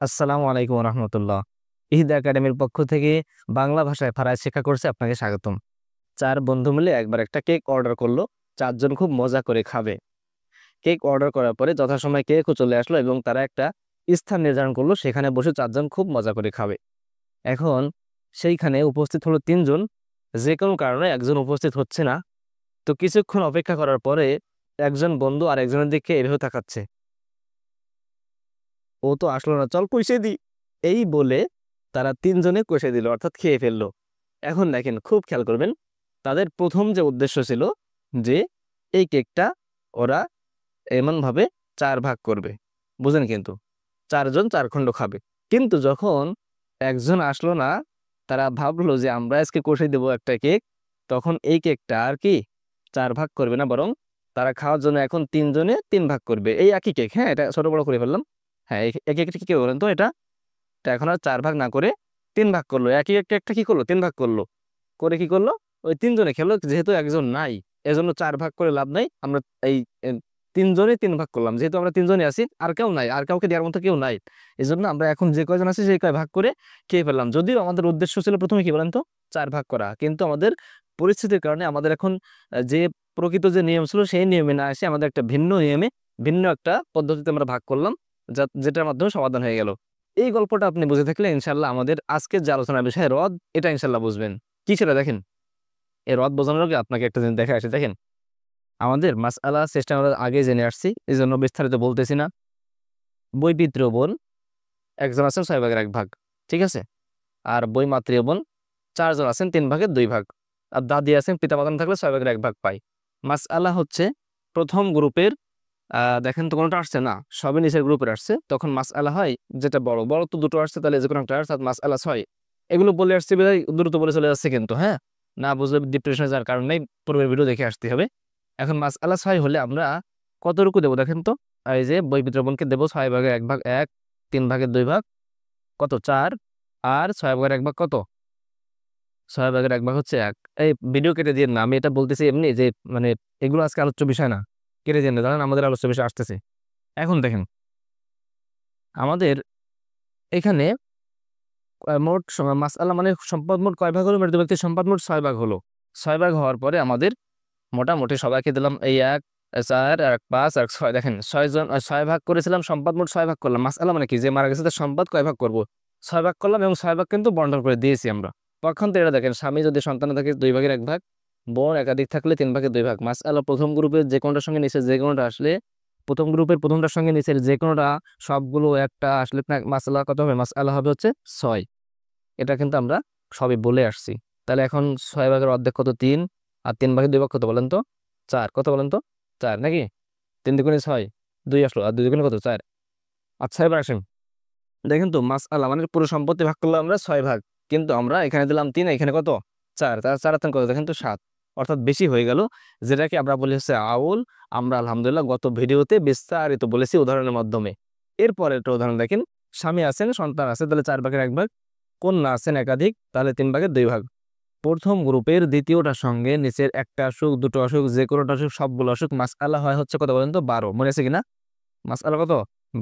আসসালামু আলাইকুম রহমতুল্লাহ। ঈদ একাডেমির পক্ষ থেকে বাংলা ভাষায় ফারাজ শিক্ষা করছে আপনাকে স্বাগতম। চার বন্ধু মিলে একবার একটা কেক অর্ডার করলো। চারজন খুব মজা করে খাবে। কেক অর্ডার করার পরে যথাসময়ে কেকও চলে আসলো এবং তারা একটা স্থান নির্ধারণ করলো, সেখানে বসে চারজন খুব মজা করে খাবে। এখন সেইখানে উপস্থিত হলো তিনজন। যে কোনো কারণে একজন উপস্থিত হচ্ছে না। তো কিছুক্ষণ অপেক্ষা করার পরে একজন বন্ধু আর একজনের দিকে এভাবে তাকাচ্ছে, ও তো আসলো না, চল কইসে দি। এই বলে তারা তিনজনে কষে দিল, অর্থাৎ খেয়ে ফেললো। এখন দেখেন, খুব খেয়াল করবেন, তাদের প্রথম যে উদ্দেশ্য ছিল যে এই কেকটা ওরা এমনভাবে চার ভাগ করবে, বুঝেন? কিন্তু চারজন চার খণ্ড খাবে। কিন্তু যখন একজন আসলো না, তারা ভাবলো যে আমরা আজকে কষে দেবো একটা কেক, তখন এই কেকটা আর কি চার ভাগ করবে না, বরং তারা খাওয়ার জন্য এখন তিনজনে তিন ভাগ করবে। এই একই কেক, হ্যাঁ, এটা ছোট বড় করে ফেললাম। হ্যাঁ, এক একটা কি বলেন তো, এটা তা এখন আর চার ভাগ না করে তিন ভাগ করলো। একই একটা একটা কি করলো, তিন ভাগ করলো। করে কি করলো, ওই তিনজনে খেলো। যেহেতু একজন নাই, এজন্য চার ভাগ করে লাভ নাই। আমরা এই এ, তিনজনে তিন ভাগ করলাম। যেহেতু আমরা তিনজনে আছি, আর কেউ নাই, আর কাউকে দেওয়ার মতো কেউ নাই, এই জন্য আমরা এখন যে কয়জন আছি সেই কয় ভাগ করে খেয়ে ফেললাম। যদিও আমাদের উদ্দেশ্য ছিল প্রথমে কি বলেন তো, চার ভাগ করা, কিন্তু আমাদের পরিস্থিতির কারণে আমাদের এখন যে প্রকৃত যে নিয়ম ছিল সেই নিয়মে না এসে আমাদের একটা ভিন্ন নিয়মে, ভিন্ন একটা পদ্ধতিতে আমরা ভাগ করলাম, যেটার মাধ্যমে সমাধান হয়ে গেল। এই গল্পটা আপনি বুঝে থাকলে ইনশাল্লাহ আমাদের আজকের যে আলোচনার বিষয় হ্রদ, এটা ইনশাল্লাহ বুঝবেন। কি সেটা দেখেন। এই হ্রদ বোঝানোর আগে আপনাকে একটা জিনিস দেখে আসি। দেখেন, আমাদের মাসআলা সিস্টেম আমরা আগে জেনে আসছি, এই জন্য বিস্তারিত বলতেছি না। বৈপিত্রীয় বোন একজন আছেন 6/1 ভাগ, ঠিক আছে। আর বৈমাত্রীয় বোন চারজন আছেন 3/2 ভাগ। আর দাদি আছেন, পিতা মাতা থাকলে 6/1 ভাগ পাই। মাসআলা হচ্ছে প্রথম গ্রুপের, দেখেন তো কোনোটা আসছে না, সবই নিচের গ্রুপের আসছে, তখন মাসআলা হয় যেটা বড় বড় তো দুটো আসছে, তাহলে যে কোনো একটা আসছে, মাসআলা 6। এগুলো বলে আসছে বিধায় দ্রুত বলে চলে যাচ্ছে, কিন্তু হ্যাঁ, না বুঝলে ডিপ্রেশনে যাওয়ার কারণ নেই, পূর্বের ভিডিও দেখে আসতে হবে। এখন মাসআলা 6 হলে আমরা কতটুকু দেবো দেখেন তো। এই যে বৈপিত্র বোনকে দেবো 6/1 ভাগ, 1, 3/2 ভাগ কত 4, আর 6/1 ভাগ কত, 6/1 ভাগ হচ্ছে 1। এই ভিডিও কেটে দিয়ে না, আমি এটা বলতেছি এমনি যে মানে এগুলো আজকে আলোচ্য বিষয় না, কেটে দিয়ে না, জানেন আমাদের আলোচ্য বিষয় আসতেছে। এখন দেখেন, আমাদের এখানে মোট মাসআলা মানে সম্পদ মোট কয় ভাগ হলো, মৃত ব্যক্তির সম্পদ মোট 6 ভাগ হলো। 6 ভাগ হওয়ার পরে আমাদের মোটামুটি সবাইকে দিলাম এই 1, 4, আর 5, আর 6। দেখেন 6 জন 6 ভাগ করেছিলাম, সম্পদ মোট 6 ভাগ করলাম। মাসআলা মানে কি, যে মারা গেছে তার সম্পদ কয় ভাগ করবো, 6 ভাগ করলাম, এবং 6 ভাগ কিন্তু বন্টন করে দিয়েছি আমরা। পক্ষান্তরে এটা দেখেন, স্বামী যদি সন্তান থাকে 2/1 ভাগ, বোন একাধিক থাকলে 3/2 ভাগ। মাসআলা প্রথম গ্রুপের যে কোনোটার সঙ্গে নিচে যে কোনোটা আসলে, প্রথম গ্রুপের প্রথমটার সঙ্গে নিচের যে কোনোটা সবগুলো একটা আসলে মাসআলা কত হবে, মাসআলা হবে হচ্ছে 6। এটা কিন্তু আমরা সবই বলে আসছি। তাহলে এখন 6 ভাগের অর্ধেক কত, 3, আর 3/2 ভাগ কত বলেন তো, 4। কত বলেন তো, 4 নাকি? 3 × 6 2 আসলো, আর 2 × কত, 4। আচ্ছা, এবার আসেন, দেখেন তো মাসআলা মানে পুরো সম্পত্তি ভাগ করলাম আমরা 6 ভাগ, কিন্তু আমরা এখানে দিলাম 3, এখানে কত 4, তার 4 আর 3 কত, দেখেন তো 7, অর্থাৎ বেশি হয়ে গেল। যেটাকে আমরা বলি হচ্ছে আউল। আমরা আলহামদুলিল্লাহ গত ভিডিওতে বিস্তারিত বলেছি উদাহরণের মাধ্যমে। এরপরে একটা উদাহরণ দেখেন, স্বামী আছেন, সন্তান আছে, তাহলে 4/1 ভাগ, কন্যা আছেন একাধিক, তাহলে 3/2 ভাগ। প্রথম গ্রুপের দ্বিতীয়টার সঙ্গে নিচের একটা আসুক, দুটো আসুক, যে কোনোটা আসুক, সবগুলো আসুক, মাসআলা হয় হচ্ছে কত বলেন তো, 12। মনে আছে কিনা, মাসআলা কত,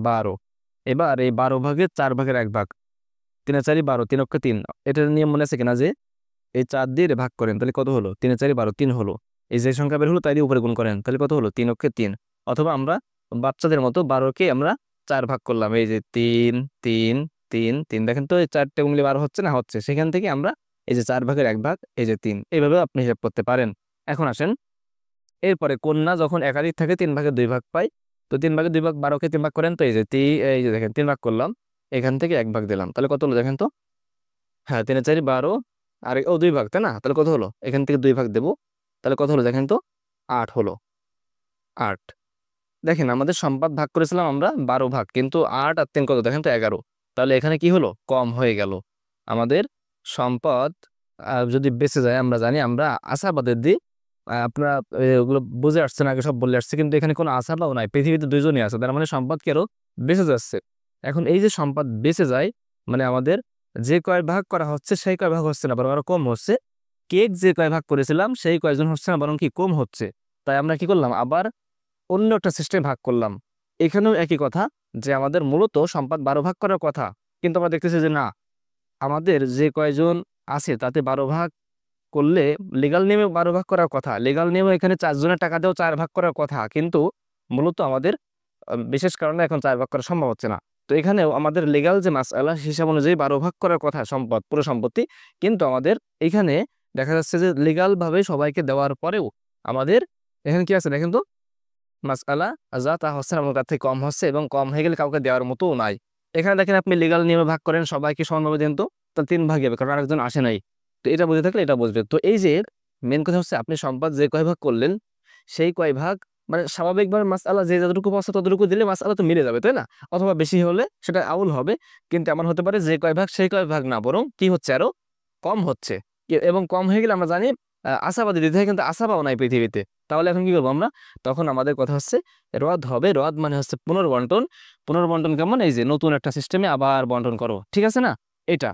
12। এবার এই 12 ভাগের 4/1 ভাগ, 3 আর 4 12, 3 অক্ষে 3। এটার নিয়ম মনে আছে কিনা, যে এই 4 দিয়ে ভাগ করেন, তাহলে কত হলো, 3 আর 4 12, 3 হলো। এই যে সংখ্যা বের হলো তাই দিয়ে উপরে গুণ করেন, তাহলে কত হলো, 3 অক্ষে 3। অথবা আমরা বাচ্চাদের মতো 12কে আমরা 4 ভাগ করলাম, এই যে 3 3 3 3। দেখেন তো এই 4টে উংলি 12 হচ্ছে না, হচ্ছে। সেখান থেকে আমরা এই যে 4/1 ভাগ, এই যে 3, এইভাবে আপনি হিসাব করতে পারেন। এখন আসেন, এরপরে কন্যা যখন একাধিক থাকে 3/2 ভাগ পাই। তো 3/2 ভাগ, 12কে 3 ভাগ করেন, তো এই যে দেখেন 3 ভাগ করলাম, এখান থেকে 1 ভাগ দিলাম, তাহলে কত হলো দেখেন তো। হ্যাঁ, 3 আর 4 12, আর 2 ভাগ, তাই না? তাহলে কত হলো, এখান থেকে 2 ভাগ দেবো, তাহলে কত হলো দেখেন তো, 8 হলো, 8। দেখেন আমাদের সম্পদ ভাগ করেছিলাম আমরা 12 ভাগ, কিন্তু 8 আর 3 কত দেখেন তো, 11। তাহলে এখানে কি হলো, কম হয়ে গেল আমাদের সম্পদ। যদি বেঁচে যায়, আমরা জানি আমরা আশাবাদের দিই, আপনারা ওগুলো বুঝে আসছেন, আগে সব বলে আসছে, কিন্তু এখানে কোনো আশাবাদও নাই। পৃথিবীতে দুইজনই আছে, তার মানে সম্পদ কি আরো বেঁচে যাচ্ছে। এখন এই যে সম্পদ বেঁচে যায়, মানে আমাদের যে কয় ভাগ করা হচ্ছে সেই কয় ভাগ হচ্ছে না, বরং আরো কম হচ্ছে। কেক যে কয় ভাগ করেছিলাম সেই কয়জন হচ্ছে না, বরং কি কম হচ্ছে। তাই আমরা কি করলাম, আবার অন্য একটা সিস্টেম ভাগ করলাম। এখানেও একই কথা যে আমাদের মূলত সম্পদ 12 ভাগ করার কথা, কিন্তু আমরা দেখতেছি যে না, আমাদের যে কয়জন আছে তাতে 12 ভাগ করলে লিগাল নেমে 12 ভাগ করার কথা, লিগাল নেমে এখানে 4 জনের টাকা দিয়েও 4 ভাগ করার কথা, কিন্তু মূলত আমাদের বিশেষ কারণে এখন 4 ভাগ করা সম্ভব হচ্ছে না। তো এখানেও আমাদের লিগাল যে মাসআলা হিসাব অনুযায়ী 12 ভাগ করার কথা সম্পদ, পুরো সম্পত্তি, কিন্তু আমাদের এখানে দেখা যাচ্ছে যে লিগাল ভাবে সবাইকে দেওয়ার পরেও আমাদের এখানে কি আছে দেখেন তো, মাসআলা যা তা হচ্ছে আমার কাছ থেকে কম হচ্ছে, এবং কম হয়ে গেলে কাউকে দেওয়ার মতো নাই। এখানে দেখেন আপনি লিগাল নিয়মে ভাগ করেন, সবাইকে সমানভাবে দেন, তো তার 3 ভাগই হবে, কারণ আরেকজন আসে নাই। তো এটা বুঝে থাকলে এটা বুঝবে। তো এই যে মেন কথা হচ্ছে আপনি সম্পদ যে কয় ভাগ করলেন সেই কয় ভাগ, মানে স্বাভাবিকভাবে মাসআলা যে যতটুকু পাচ্ছে ততটুকু দিলে মাসআলা তো মিলে যাবে, তাই না? অথবা বেশি হলে সেটা আউল হবে। কিন্তু এমন হতে পারে যে কয় ভাগ সেই কয় ভাগ না, বরং কি হচ্ছে, আরো কম হচ্ছে। এবং কম হয়ে গেলে আমরা জানি আশাবাদী দিতে হয়, কিন্তু আশাবাও নাই পৃথিবীতে। তাহলে এখন কি করবো আমরা? তখন আমাদের কথা হচ্ছে রদ হবে। রদ মানে হচ্ছে পুনর্বন্টন। পুনর্বন্টন কেমন? এই যে নতুন একটা সিস্টেমে আবার বন্টন করো, ঠিক আছে না? এটা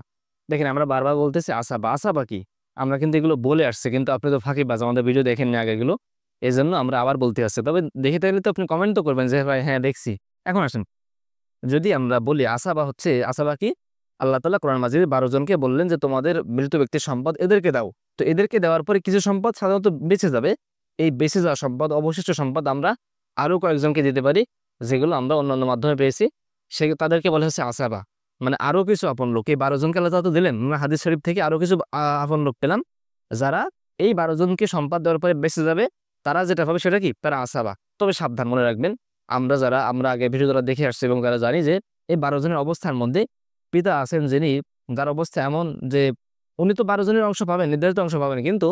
দেখেন আমরা বারবার বলতেছি আশাবা। আশাবা কি? আমরা কিন্তু এগুলো বলে আসছে, কিন্তু আপনি তো ফাঁকিবাজ, আমাদের ভিডিও দেখেননি আগে এগুলো, এই জন্য আমরা আবার বলতে আসছি। তবে দেখে থাকলে তো আপনি কমেন্ট তো করবেন যে ভাই হ্যাঁ দেখছি। এখন আসেন, যদি আমরা বলি আসাবা হচ্ছে, আসাবা কি? আল্লাহ তাআলা কোরআন মাজিদে 12 জনকে বললেন যে তোমাদের মৃত ব্যক্তির সম্পদ এদেরকে দাও। তো এদেরকে দেওয়ার পরে কিছু সম্পদ সাধারণত বেঁচে যাবে। এই বেঁচে যাওয়া সম্পদ, অবশিষ্ট সম্পদ আমরা আরো কয়েকজনকে দিতে পারি, যেগুলো আমরা অন্যান্য মাধ্যমে পেয়েছি, সে তাদেরকে বলা হচ্ছে আসাবা। মানে আরো কিছু আপন লোক, এই 12 জনকে আল্লাহ তাআলা তো দিলেন, আমরা হাদিস শরীফ থেকে আরো কিছু আপন লোক পেলাম, যারা এই 12 জনকে সম্পদ দেওয়ার পরে বেঁচে যাবে। তারা যেটা পাবে সেটা কি? তারা আসাবা। তবে সাবধান, মনে রাখবেন, আমরা আগে ভিডিও দ্বারা দেখে আসছি এবং যারা জানি যে এই 12 জনের অবস্থার মধ্যে পিতা আছেন যিনি, যার অবস্থা এমন যে উনি তো 12 জনের অংশ পাবেন, নির্ধারিত অংশ পাবেন, কিন্তু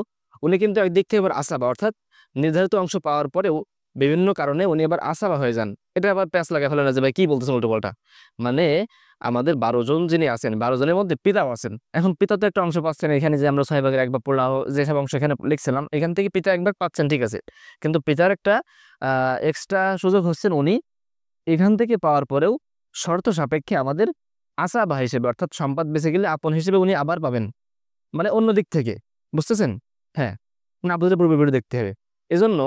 উনি কিন্তু একদিক থেকে এবার আসাবা, অর্থাৎ নির্ধারিত অংশ পাওয়ার পরেও বিভিন্ন কারণে উনি আবার আসাবা হয়ে যান। এটা আবার প্যাঁচ লাগা ফেলে না যে ভাই কি বলতেছেন উল্টো পাল্টা। মানে আমাদের 12 জন যিনি আছেন, 12 জনের মধ্যে পিতাও আছেন। এখন পিতা তো একটা অংশ পাচ্ছেন, এখানে যে আমরা 6 ভাগের 1 ভাগ পড়লাম, যেসব অংশ এখানে লিখছিলাম, এখান থেকে পিতা 1 ভাগ পাচ্ছেন, ঠিক আছে। কিন্তু পিতার একটা এক্সট্রা সুযোগ হচ্ছেন, উনি এখান থেকে পাওয়ার পরেও শর্ত সাপেক্ষে আমাদের আসাবা হিসেবে, অর্থাৎ সম্পদ বেঁচে গেলে আপন হিসেবে উনি আবার পাবেন, মানে অন্য দিক থেকে। বুঝতেছেন? হ্যাঁ, না বুঝলে পূর্বে ভিডিও দেখতে হবে। এজন্য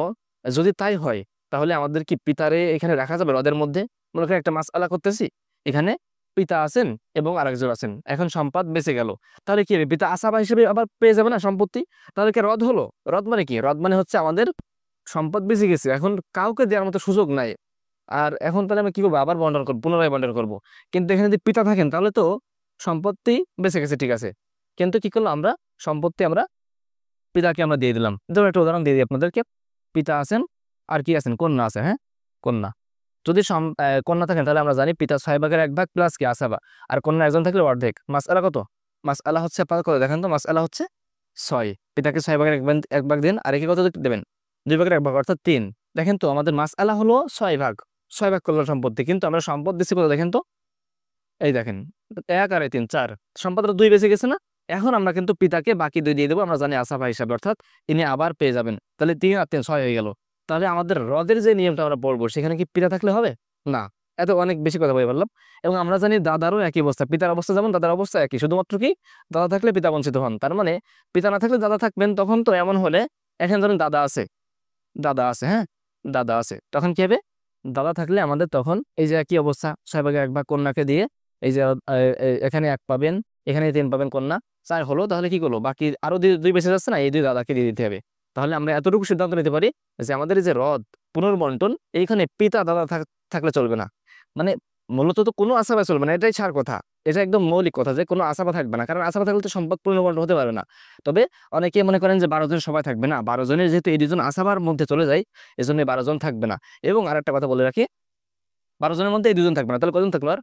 যদি তাই হয়, তাহলে আমাদের কি পিতারে এখানে রাখা যাবে হ্রদের মধ্যে? মনে করেন একটা মাসআলা করতেছি, এখানে পিতা আছেন এবং আরেকজন আছেন, এখন সম্পদ বেঁচে গেল, তাহলে কি হবে? পিতা আসাবা হিসেবে আবার পেয়ে যাবে না সম্পত্তি? তাহলে কি হ্রদ হলো? হ্রদ মানে কি? হ্রদ মানে হচ্ছে আমাদের সম্পদ বেঁচে গেছে, এখন কাউকে দেওয়ার মতো সুযোগ নাই। আর এখন তাহলে আমি কি করবো? আবার বন্টন করবো, পুনরায় বন্টন করবো। কিন্তু এখানে যদি পিতা থাকেন তাহলে তো সম্পত্তি বেঁচে গেছে, ঠিক আছে, কিন্তু কি করলো আমরা? সম্পত্তি আমরা পিতাকে আমরা দিয়ে দিলাম। ধরুন একটা উদাহরণ দিয়ে দিই আপনাদেরকে। পিতা আছেন, আর কি আছেন? কন্যা আছে, হ্যাঁ, কন্যা। যদি কন্যা থাকেন তাহলে আমরা জানি পিতা 6 ভাগের 1 ভাগ প্লাস কি আসাবা, আর কন্যা একজন থাকলে অর্ধেক। মাসআলা কত? মাসআলা হচ্ছে আপনার কত দেখেন তো, মাসআলা হচ্ছে 6। পিতাকে 6 ভাগের 1 ভাগ দেন, আর একে কত দেবেন? 2 ভাগের 1 ভাগ, অর্থাৎ 3। দেখেন তো আমাদের মাসআলা হলো 6 ভাগ, 6 ভাগ করলো সম্পত্তি, কিন্তু আমরা সম্পদ দিচ্ছি কত দেখেন তো, এই দেখেন 1 আর 3 4, সম্পদটা 2 বেঁচে গেছে না? এখন আমরা কিন্তু পিতাকে বাকি 2 দিয়ে দেবো, আমরা জানি আসাফা হিসাবে, অর্থাৎ তিনি আবার পেয়ে যাবেন। তাহলে 3 আর 3 6 হয়ে গেল। তাহলে আমাদের হ্রদের যে নিয়মটা আমরা পড়বো, সেখানে কি পিতা থাকলে হবে? না। এত অনেক বেশি কথা বলে বললাম। এবং আমরা জানি দাদারও একই অবস্থা, পিতার অবস্থা যেমন দাদার অবস্থা একই, শুধুমাত্র কি দাদা থাকলে পিতা বঞ্চিত হন। তার মানে পিতা না থাকলে দাদা থাকবেন। তখন তো এমন হলে, এখন ধরেন দাদা আছে, দাদা আছে, হ্যাঁ, দাদা আছে, তখন কি হবে? দাদা থাকলে আমাদের তখন এই যে একই অবস্থা, 6 ভাগের 1 ভাগ কন্যাকে দিয়ে, এই যে এখানে 1 পাবেন, এখানে 3 পাবেন, কন্যা 4 হলো। তাহলে কি করলো? বাকি আরো 2 বেঁচে যাচ্ছে না, এই 2 দাদাকে দিয়ে দিতে হবে। তাহলে আমরা এতটুকু সিদ্ধান্ত নিতে পারি যে আমাদের এই যে হ্রদ পুনর্বন্টন, এইখানে পিতা দাদা থাকলে চলবে না। মানে মূলত তো কোনো আশাবা চলবে না, এটাই ছাড় কথা। এটা একদম মৌলিক কথা যে কোনো আশাবা থাকবে না, কারণ আশাবা থাকলে তো সম্পদ পুনর্বন্টন হতে পারে না। তবে অনেকে মনে করেন যে 12 জন সবাই থাকবে না, 12 জনের যেহেতু এই 2 জন আশাবার মধ্যে চলে যায়, এজন্য 12 জন থাকবে না। এবং আরেকটা কথা বলে রাখি, 12 জনের মধ্যে এই 2 জন থাকবে না, তাহলে কজন থাকলো? আর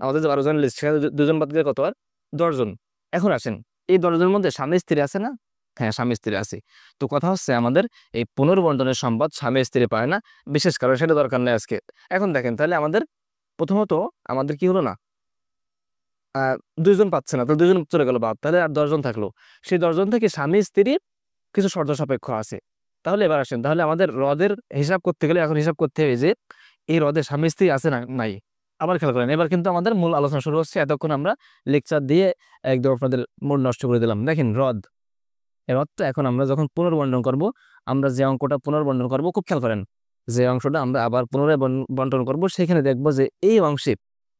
আমাদের যে 12 জনের লিস্ট, সেখানে 2 জন বাদ গেলে কত? আর 10 জন। এখন আসেন, এই 10 জনের মধ্যে স্বামী স্ত্রী আছে না? হ্যাঁ, স্বামী স্ত্রী আছে। তো কথা হচ্ছে আমাদের এই পুনর্বন্টনের সম্পদ স্বামী স্ত্রী পায় না, বিশেষ কারণ সেটা দরকার নেই আজকে। এখন দেখেন, তাহলে আমাদের প্রথমত আমাদের কি হলো না, 2 জন পাচ্ছে না, তাহলে 2 জন চলে গেল বাদ, তাহলে আর 10 জন থাকলো। সেই 10 জন থেকে স্বামী স্ত্রীর কিছু শর্ত সাপেক্ষ আছে। তাহলে এবার আসেন, তাহলে আমাদের হ্রদের হিসাব করতে গেলে এখন হিসাব করতে হবে যে এই হ্রদে স্বামী স্ত্রী আছে না নাই। আবার খেয়াল করেন, এবার কিন্তু আমাদের মূল আলোচনা শুরু হচ্ছে। এতক্ষণ আমরা লেকচার দিয়ে একদম আপনাদের মূল নষ্ট করে দিলাম। দেখেন হ্রদ, এই হ্রদটা এখন আমরা যখন পুনর্বন্টন করব, আমরা যে অঙ্কটা পুনর্বন্টন করব, খুব খেয়াল করেন, যে অংশটা আমরা আবার পুনরায় বন্টন করব, সেখানে দেখবো যে এই অংশে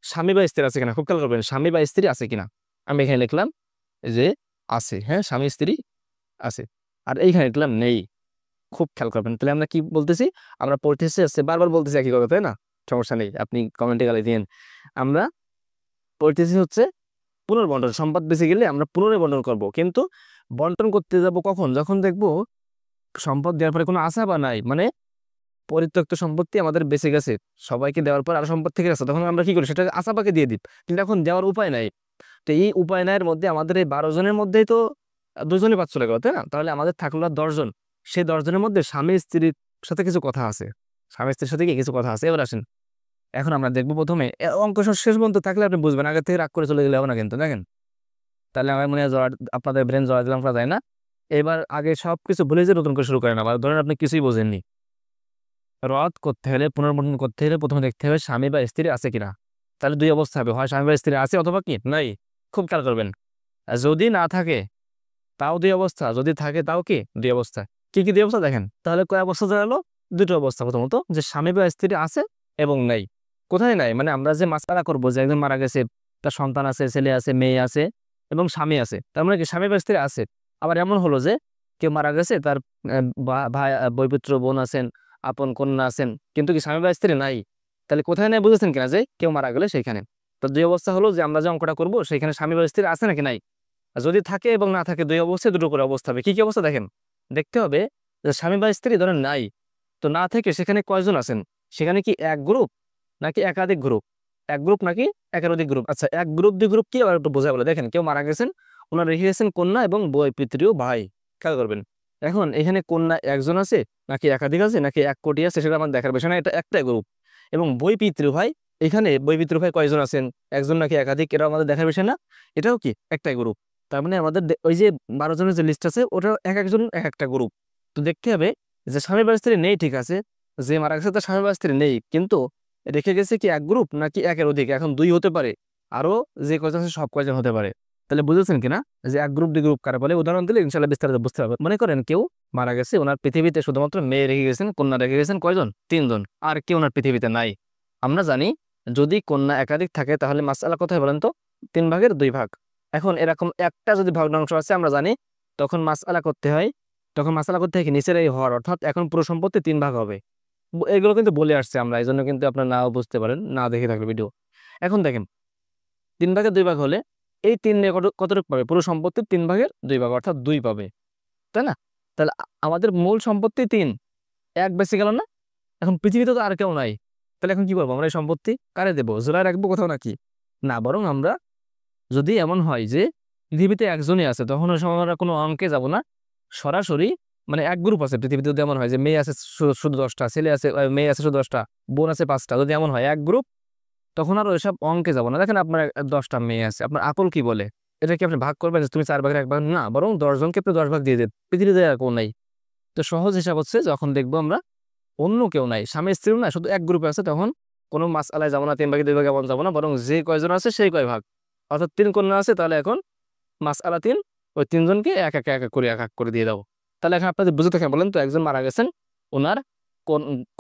স্বামী বা স্ত্রী আছে কিনা। খুব খেয়াল করবেন, স্বামী বা স্ত্রী আছে কিনা। আমি এখানে লিখলাম যে আছে, হ্যাঁ স্বামী স্ত্রী আছে। আর এইখানে লিখলাম নেই। খুব খেয়াল করবেন। তাহলে আমরা কি বলতেছি, আমরা পড়তেছি আসছে বারবার বলতেছি একই কথা, তাই না? সমস্যা নেই, আপনি কমেন্টে গালি দিন। আমরা পড়তেছি হচ্ছে পুনর্বন্টন। সম্পদ বেঁচে গেলে আমরা পুনরায় বন্টন করব, কিন্তু বন্টন করতে যাব কখন, যখন দেখবো সম্পদ দেওয়ার পরে কোনো আশা বা নাই, মানে পরিত্যক্ত সম্পত্তি আমাদের বেঁচে গেছে, সবাইকে দেওয়ার পর আরো সম্পদ থেকে গেছে, তখন আমরা কি করি, সেটা আশাপাকে দিয়ে দিই। কিন্তু এখন দেওয়ার উপায় নাই। তো এই উপায় নাইয়ের মধ্যে আমাদের এই 12 জনের মধ্যেই তো 2জনই বাদ চলে গেল, তাই না? তাহলে আমাদের থাকলো আর 10 জন। সেই 10 জনের মধ্যে স্বামী স্ত্রীর সাথে কিছু কথা আছে, স্বামী স্ত্রীর সাথে কি কিছু কথা আছে। এবার আসেন, এখন আমরা দেখবো প্রথমে অঙ্ক শেষ পর্যন্ত থাকলে আপনি বুঝবেন, আগে থেকে রাগ করে চলে গেলে হবে না কিন্তু, দেখেন। তাহলে আমার মনে হয় আপনাদের ব্রেন জড়া দিলাম করা যায় না। এবার আগে সবকিছু ভুলে যে নতুন করে শুরু করেন। আবার ধরেন আপনি কিছুই বোঝেননি, রদ করতে হলে, পুনর্বন্টন করতে হলে প্রথমে দেখতে হবে স্বামী বা স্ত্রী আছে কিনা। তাহলে দুই অবস্থা হবে, হয় স্বামী বা স্ত্রী আছে অথবা কি নাই। খুব খেয়াল করবেন। আর যদি না থাকে তাও দুই অবস্থা, যদি থাকে তাও কি দুই অবস্থা। কি কি দুই অবস্থা দেখেন, তাহলে কয় অবস্থা দাঁড়ালো? দুটো অবস্থা। প্রথমত যে স্বামী বা স্ত্রী আছে এবং নাই। কোথায় নাই, মানে আমরা যে মাসআলা করবো যে একজন মারা গেছে, তার সন্তান আছে, ছেলে আছে, মেয়ে আছে এবং স্বামী আছে, তার মানে কি স্বামী বা স্ত্রী আছে। আবার এমন হলো যে কেউ মারা গেছে, তার ভাই, বৈপুত্র, বোন আছেন, আপন কন্যা আছেন, কিন্তু কি স্বামী বা স্ত্রী নাই। তাহলে কোথায় নাই বুঝেছেন কিনা, যে কেউ মারা গেলে সেইখানে। তো দুই অবস্থা হলো যে আমরা যে অঙ্কটা করবো সেখানে স্বামী বা স্ত্রী আছে নাকি নাই। আর যদি থাকে এবং না থাকে, দুই অবস্থায় দুটো করে অবস্থা হবে। কি কি অবস্থা দেখেন, দেখতে হবে যে স্বামী বা স্ত্রী ধরেন নাই, তো না থেকে সেখানে কয়জন আছেন, সেখানে কি এক গ্রুপ নাকি একাধিক গ্রুপ, এক গ্রুপ নাকি একাধিক গ্রুপ। আচ্ছা, এক গ্রুপ দুই গ্রুপ কি, আবার একটু বোঝা বলে দেখেন। কেউ মারা গেছেন, ওনার রেখে গেছেন কন্যা এবং বই পিতৃও ভাই। খেয়াল করবেন, এখন এখানে কন্যা একজন আছে নাকি একাধিক আছে নাকি 1 কোটি আছে, সেটা আমার দেখার বিষয় না, এটা একটাই গ্রুপ। এবং বই পিতৃ ভাই, এখানে বই পিতৃ ভাই কয়জন আছেন, একজন নাকি একাধিক, এটা আমাদের দেখার বিষয় না, এটাও কি একটাই গ্রুপ। তার মানে আমাদের ওই যে 12 জনের যে লিস্ট আছে, ওটা এক একজন এক একটা গ্রুপ। তো দেখতে হবে যে স্বামী বা স্ত্রী নেই, ঠিক আছে, যে মারা গেছে তার স্বামী বা স্ত্রী নেই, কিন্তু রেখে গেছে কি এক গ্রুপ নাকি একের অধিক। এখন দুই হতে পারে, আরো যে কয়জন আছে সব কয়জন হতে পারে। তাহলে বুঝেছেন কিনা যে এক গ্রুপ দুই গ্রুপ কারা বলে, উদাহরণ দিলে ইনশাল্লাহ বিস্তারিত বুঝতে পারবে। মনে করেন কেউ মারা গেছে, ওনার পৃথিবীতে শুধুমাত্র মেয়ে রেখে গেছেন, কন্যা রেখে গেছেন কয়জন, 3 জন, আর কেউ ওনার পৃথিবীতে নাই। আমরা জানি যদি কন্যা একাধিক থাকে তাহলে মাসআলা কোথায় বলেন তো, 3 ভাগের 2 ভাগ। এখন এরকম একটা যদি ভগ্নাংশ আছে আমরা জানি, তখন মাসআলা করতে হয়, তখন মাসআলা করতে হয় কি নিচের এই হর, অর্থাৎ এখন পুরো সম্পত্তি 3 ভাগ হবে। এগুলো কিন্তু বলে আসছে আমরা, এই জন্য কিন্তু আপনার নাও বুঝতে পারেন, না দেখে থাকলে ভিডিও। এখন দেখেন 3 ভাগের 2 ভাগ হলে এই 3 নিয়ে কতটুকু পাবে, পুরো সম্পত্তির 3 ভাগের 2 ভাগ, অর্থাৎ 2 পাবে, তাই না? তাহলে আমাদের মূল সম্পত্তি 3, এক বেঁচে গেল না। এখন পৃথিবীতে তো আর কেউ নাই, তাহলে এখন কি করবো আমরা, এই সম্পত্তি কারে দেবো, জোড়ায় রাখবো কোথাও নাকি না, বরং আমরা যদি এমন হয় যে পৃথিবীতে একজনই আছে, তখন ওই সময় আমরা কোনো অঙ্কে যাব না, সরাসরি মানে এক গ্রুপ আছে পৃথিবীতে, যদি এমন হয় যে মেয়ে আছে শুধু 10টা, ছেলে আছে, মেয়ে আছে শুধু 10টা, বোন আছে 5টা, যদি এমন হয় এক গ্রুপ, তখন আর ওইসব অঙ্কে যাব না। দেখেন আপনার 10টা মেয়ে আছে, আপনার আপন কি বলে, এটা কি আপনি ভাগ করবেন যে তুমি 4 ভাগের 1 ভাগ, না, বরং 10 জনকে আপনি 10 ভাগ দিয়ে দেন, পৃথিবীতে আর কেউ নাই। তো সহজ হিসাব হচ্ছে যখন দেখবো আমরা অন্য কেউ নাই, স্বামী স্ত্রীও না, শুধু এক গ্রুপে আছে, তখন কোনো মাসআলায় যাবো না, 3 ভাগে 2 ভাগ এমন যাবো না, বরং যে কয়জন আছে সেই কয় ভাগ। অর্থাৎ 3 কন্যা আছে, তাহলে এখন মাসআলা 3, ওই 3 জনকে এক এক এক এক করে এক এক করে দিয়ে দাও। তাহলে এখন আপনাদের বুঝে থাকেন বলেন তো, একজন মারা গেছেন, ওনার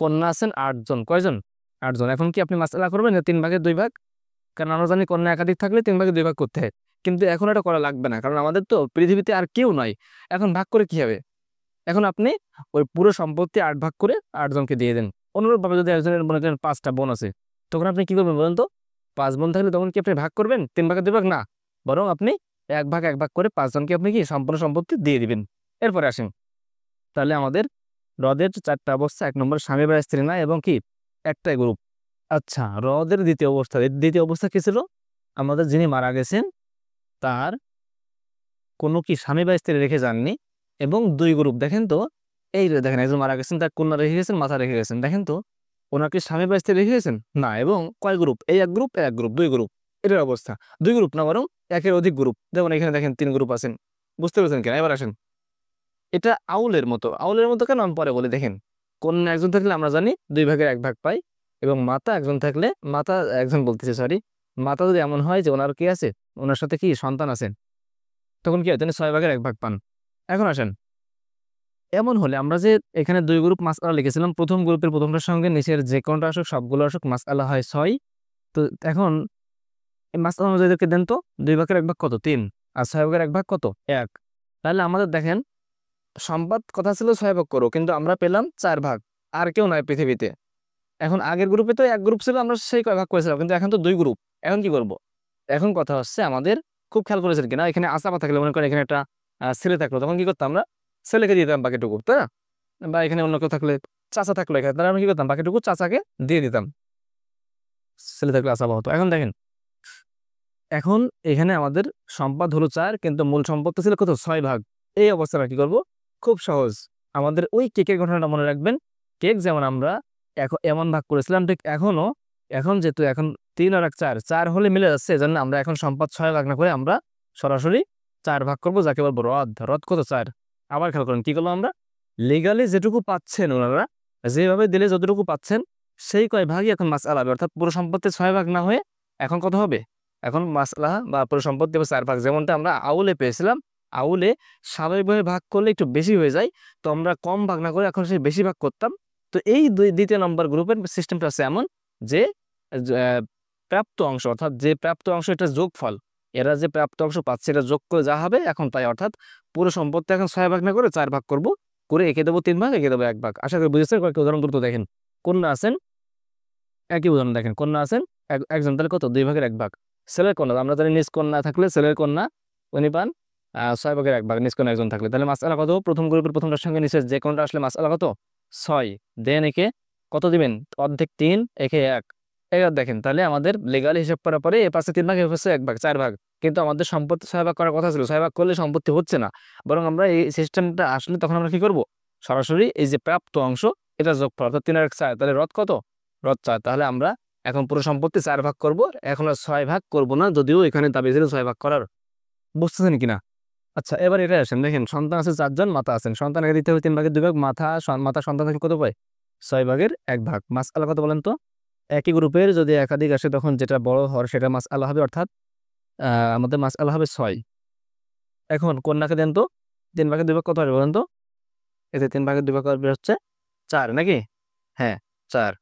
কন্যা আছেন 8 জন, কয়জন, 8 জন। এখন কি আপনি মাসআলা করবেন 3 ভাগের 2 ভাগ, কারণ আমরা জানি কন্যা একাধিক থাকলে 3 ভাগের 2 ভাগ করতে হয়। কিন্তু এখন এটা করা লাগবে না, কারণ আমাদের তো পৃথিবীতে আর কেউ নয়। এখন ভাগ করে কি হবে, এখন আপনি ওই পুরো সম্পত্তি 8 ভাগ করে 8 জনকে দিয়ে দেন। অনুরূপভাবে যদি একজনের মনে করেন 5টা বোন আছে, তখন আপনি কি করবেন বলেন তো, 5 বোন থাকলে তখন কি আপনি ভাগ করবেন 3 ভাগের 2 ভাগ, না, বরং আপনি 1 ভাগ 1 ভাগ করে 5 জনকে আপনি কি সম্পূর্ণ সম্পত্তি দিয়ে দিবেন। এরপরে আসেন, তাহলে আমাদের হ্রদের 4টা অবস্থা, 1 নম্বর স্বামী বা স্ত্রী না এবং কি একটাই গ্রুপ। আচ্ছা, হ্রদের দ্বিতীয় অবস্থা কি ছিল, আমাদের যিনি মারা গেছেন তার কোনো কি স্বামী বা স্ত্রী রেখে যাননি এবং 2 গ্রুপ। দেখেন তো, এই যে দেখেন একজন মারা গেছেন, তার কন্যা রেখে গেছেন, মাথা রেখে গেছেন, দেখেন তো ওনাকে স্বামী বা স্ত্রী রেখে গেছেন না, এবং কয় গ্রুপ, এই এক গ্রুপ এক গ্রুপ 2 গ্রুপ, এটার অবস্থা 2 গ্রুপ না, বরং একের অধিক গ্রুপ। যেমন এখানে দেখেন 3 গ্রুপ আছেন, বুঝতে পেরেছেন কিনা। এবার আসেন, এটা আউলের মতো, আউলের মতো কেন আমি পরে বলি। দেখেন কন্যা একজন থাকলে আমরা জানি 2 ভাগের 1 ভাগ পাই, এবং মাতা একজন থাকলে, মাতা একজন বলতেছে সরি, মাতা যদি এমন হয় যে ওনার কি আছে, ওনার সাথে কি সন্তান আছেন, তখন কি হয় তিনি 6 ভাগের 1 ভাগ পান। এখন আসেন, এমন হলে আমরা যে এখানে দুই গ্রুপ মাসআলা লিখেছিলাম, প্রথম গ্রুপের প্রথমটার সঙ্গে নিচের যে কোনটা আসুক সবগুলো আসুক মাসআলা হয় 6। তো এখন এই মাসআলা অনুযায়ীদেরকে দেন তো 2 ভাগের 1 ভাগ কত 3, আর 6 ভাগের 1 ভাগ কত 1। তাহলে আমাদের দেখেন সম্পদ কথা ছিল 6 ভাগ করো, কিন্তু আমরা পেলাম 4 ভাগ। আর কেউ নয় পৃথিবীতে। এখন আগের গ্রুপে তো এক গ্রুপ ছিল, আমরা সেই কয় ভাগ করেছিলাম, কিন্তু এখন তো 2 গ্রুপ। এখন কি করব? এখন কথা হচ্ছে আমাদের, খুব খেয়াল করেছেন কিনা, এখানে আসাবা থাকলে মনে করেন এখানে একটা ছেলে থাকলো, তখন কি করতাম আমরা? ছেলেকে দিয়ে দিতাম বাকিটুকু, তাই না? বা এখানে অন্য কেউ থাকলে চাচা থাকলো এখানে, তাহলে আমরা কি করতাম? বাকিটুকু চাচাকে দিয়ে দিতাম, ছেলে থাকলে আসাবা হতো। এখন দেখেন, এখন এখানে আমাদের সম্পদ হলো 4, কিন্তু মূল সম্পদ ছিল কত? 6 ভাগ। এই অবস্থায় আমরা কি করব? খুব সহজ। আমাদের ওই কেকের ঘটনাটা মনে রাখবেন। কেক যেমন আমরা এমন ভাগ করেছিলাম, ঠিক এখন যেহেতু এখন 3 আর 1 4, 4 হলে মিলে যাচ্ছে, এজন্য আমরা এখন সম্পদ 6 ভাগ না করে আমরা সরাসরি 4 ভাগ করব, যাকে বলবো রদ। রদ কত? 4। আবার খেয়াল করেন কি করলাম আমরা? লিগালি যেটুকু পাচ্ছেন ওনারা, যেভাবে দিলে যতটুকু পাচ্ছেন সেই কয় ভাগই এখন মাসআলা হবে। অর্থাৎ পুরো সম্পত্তি 6 ভাগ না হয়ে এখন কত হবে? এখন মাসলা বা পুরো সম্পত্তি হবে 4 ভাগ, যেমনটা আমরা আউলে পেয়েছিলাম। আউলে স্বাভাবিকভাবে ভাগ করলে একটু বেশি হয়ে যায়, তো আমরা কম ভাগ না করে এখন সেই বেশি ভাগ করতাম। তো এই দ্বিতীয় নম্বর গ্রুপের সিস্টেমটা আছে এমন যে প্রাপ্ত অংশ, অর্থাৎ যে প্রাপ্ত অংশ এটা যোগফল, এরা যে প্রাপ্ত অংশ পাচ্ছে এটা যোগ করে যা হবে এখন তাই। অর্থাৎ পুরো সম্পত্তি এখন 6 ভাগ না করে 4 ভাগ করব, করে একে দেবো 3 ভাগ, একে দেবো 1 ভাগ। আশা করি বুঝেছেন। কয়েকটা উদাহরণ দ্রুত দেখেন। কন্যা আছেন, একই উদাহরণ দেখেন। কন্যা আছেন একজন, তাহলে কত? 2 ভাগের 1 ভাগ। ছেলের কন্যা আমরা জানি নিজ কন্যা থাকলে ছেলের কন্যা উনি পান 6 ভাগের 1 ভাগ, নিজ কন্যা একজন থাকলে। তাহলে মাসআলা কত? প্রথম গ্রুপের প্রথমটার সঙ্গে নিচের যে কোনটা আসলে মাসআলা কত? 6। দেন একে কত দিবেন? অর্ধেক 3, একে 1। এবার দেখেন, তাহলে আমাদের লিগালি হিসাব করার পরে এ পাশে 3 ভাগ, এ পাশে 1 ভাগ, 4 ভাগ। কিন্তু আমাদের সম্পত্তি 6 ভাগ করার কথা ছিল, 6 ভাগ করলে সম্পত্তি হচ্ছে না। বরং আমরা এই সিস্টেমটা আসলে তখন আমরা কি করব? সরাসরি এই যে প্রাপ্ত অংশ এটা যোগফল, অর্থাৎ 3 আর 1 4, তাহলে রদ কত? রদ 4। তাহলে আমরা এখন পুরো সম্পত্তি 4 ভাগ করব, এখন আর 6 ভাগ করব না, যদিও এখানে দাবি ছিল 6 ভাগ করার। বুঝতেছেন কিনা? আচ্ছা, এবার এটা আসেন, দেখেন সন্তান আছে 4 জন, মাতা আছেন। সন্তানকে দিতে হবে 3 ভাগের 2 ভাগ, মাতা সন্তান থেকে কত পায়? 6 ভাগের 1 ভাগ। মাসআলা কত বলেন তো? একই গ্রুপের যদি একাধিক আসে তখন যেটা বড় হর সেটা মাসআলা হবে, অর্থাৎ আমাদের মাসআলা হবে 6। এখন কন্যাকে দেন তো 3 ভাগের 2 ভাগ কত হবে বলেন তো? এতে 3 ভাগের 2 ভাগ হবে হচ্ছে 4 নাকি? হ্যাঁ, 4।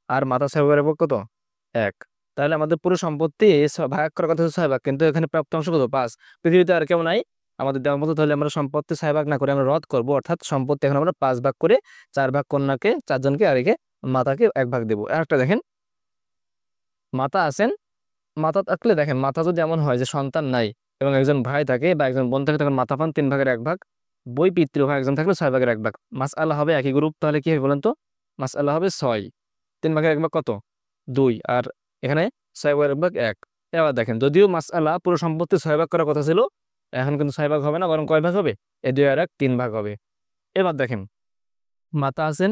আর মাতা 6 ভাগের ভাগ কত? 1। তাহলে আমাদের পুরো সম্পত্তি ভাগ করার কথা হচ্ছে 6 ভাগ, কিন্তু এখানে প্রাপ্ত অংশ কত? 5। পৃথিবীতে আর কেউ নাই আমাদের দেওয়ার মতো। তাহলে আমরা সম্পত্তি 6 ভাগ না করে আমরা রদ করব, অর্থাৎ সম্পত্তি এখন আমরা 5 ভাগ করে 4 ভাগ কন্যাকে 4 জনকে, আর একে মাতাকে 1 ভাগ দেবো। আরেকটা দেখেন, মাতা আছেন, মাতা থাকলে দেখেন, মাতা যদি এমন হয় যে সন্তান নাই এবং একজন ভাই থাকে বা একজন বোন থাকে, তখন মাতা পান 3 ভাগের 1 ভাগ। বই পিতৃ ভাই একজন থাকলে 6 ভাগের 1 ভাগ। মাসআলা হবে একই গ্রুপ, তাহলে কি হবে বলেন তো? মাসআলা হবে 6। 3 ভাগের 1 ভাগ কত? 2। আর এখানে 6 ভাগের 1 ভাগ 1। এবার দেখেন, যদিও মাসআলা পুরো সম্পত্তি 6 ভাগ করার কথা ছিল, এখন কিন্তু 6 ভাগ হবে না, বরং কয় ভাগ হবে? এই 2 আর 1 3 ভাগ হবে। এবার দেখেন, মাতা আছেন,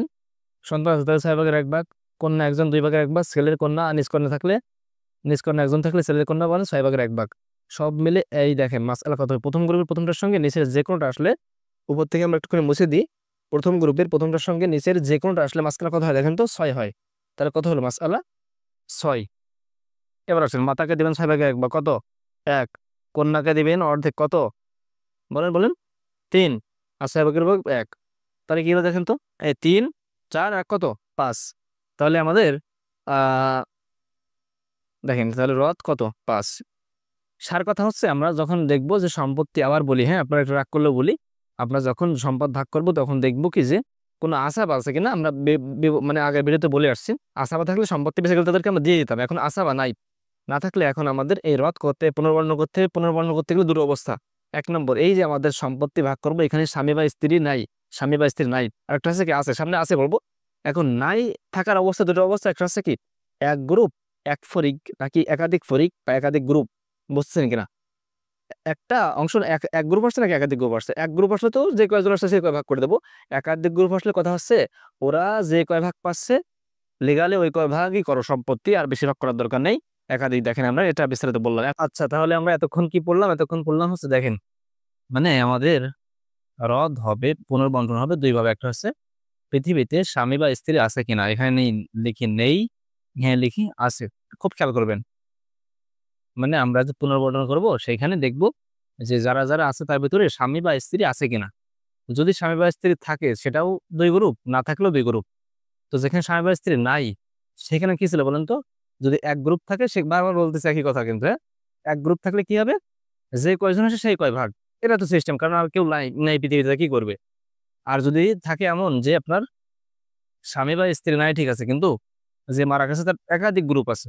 সন্তান আছে, তাহলে 6 ভাগের 1 ভাগ। কন্যা একজন, 2 ভাগের 1 ভাগ। ছেলের কন্যা আর নিজ কন্যা থাকলে, নিজ কন্যা একজন থাকলে ছেলের কন্যা বলেন 6 ভাগের 1 ভাগ। সব মিলে এই দেখেন মাসআলা কত হবে? প্রথম গ্রুপের প্রথমটার সঙ্গে নিচের যে কোনটা আসলে, উপর থেকে আমরা একটু করে মুছে দিই। প্রথম গ্রুপের প্রথমটার সঙ্গে নিচের যে কোনটা আসলে মাসআলা কত হয় দেখেন তো? 6 হয়। তাহলে কত হলো মাসআলা? 6। এবার আসেন, মাতাকে দিবেন 6 ভাগের 1 ভাগ কত? 1। কন্যাকে দিবেন অর্ধেক কত? বলেন বলেন। 3। আর 6 ভাগের ভাগ 1। তাহলে কি হলো দেখেন তো? এই 3 4 1 কত? 5। তাহলে আমাদের আহ দেখেন, তাহলে রদ কত? 5। সার কথা হচ্ছে, আমরা যখন দেখবো যে সম্পত্তি, আবার বলি হ্যাঁ, আপনারা একটু রাগ করলেও বলি, আমরা যখন সম্পদ ভাগ করব তখন দেখবো কি যে কোনো আসাবা আছে কিনা। আমরা মানে আগের ভিডিওতে বলে আসছি, আসাবা থাকলে সম্পত্তি বেঁচে গেলে তাদেরকে আমরা দিয়ে দিতাম। এখন আসাবা নাই, না থাকলে এখন আমাদের এই রদ করতে, পুনর্বর্ণ করতে গেলে দুটো অবস্থা। 1 নম্বর, এই যে আমাদের সম্পত্তি ভাগ করবো, এখানে স্বামী বা স্ত্রী নাই, স্বামী বা স্ত্রী নাই। আর একটা হচ্ছে কি আছে, সামনে আছে বলবো। এখন নাই থাকার অবস্থা দুটো অবস্থা। একটা হচ্ছে কি এক গ্রুপ এক ফরিক, নাকি একাধিক ফরিক বা একাধিক গ্রুপ। বুঝছেন কিনা? একটা অংশ এক এক গ্রুপ আসছে নাকি একাধিক গ্রুপ আসছে? এক গ্রুপ আসলে তো যে কয়জন আসছে সে কয় ভাগ করে দেবো। একাধিক গ্রুপ আসলে কথা হচ্ছে ওরা যে কয় ভাগ পাচ্ছে লিগালে ওই কয় ভাগই করো সম্পত্তি, আর বেশি ভাগ করার দরকার নেই। একাধিক দেখেন, আমরা এটা বিস্তারিত বললাম। আচ্ছা, তাহলে আমরা এতক্ষণ কি পড়লাম? এতক্ষণ পড়লাম হচ্ছে দেখেন, মানে আমাদের রদ হবে, পুনর্বন্টন হবে 2 ভাবে। একটা হচ্ছে পৃথিবীতে স্বামী বা স্ত্রী আছে কিনা, এখানে লিখি নেই, হ্যাঁ লিখি আছে। খুব খেয়াল করবেন, মানে আমরা যে পুনর্বর্ণনা করব সেইখানে দেখব যে যারা যারা আছে তার ভিতরে স্বামী বা স্ত্রী আছে কিনা। যদি স্বামী বা স্ত্রী থাকে সেটাও 2 গ্রুপ, না থাকলেও 2 গ্রুপ। তো যেখানে স্বামী বা স্ত্রী নাই সেখানে কি ছিল বলেন তো? যদি এক গ্রুপ থাকে, সে বারবার বলতেছে একই কথা কিন্তু, হ্যাঁ? এক গ্রুপ থাকলে কি হবে? যে কয়জন আসে সেই কয় ভাগ। এটা তো সিস্টেম, কারণ আর কেউ নাই পৃথিবীতে, কি করবে? আর যদি থাকে এমন যে আপনার স্বামী বা স্ত্রী নাই, ঠিক আছে, কিন্তু যে মারা গেছে তার একাধিক গ্রুপ আছে,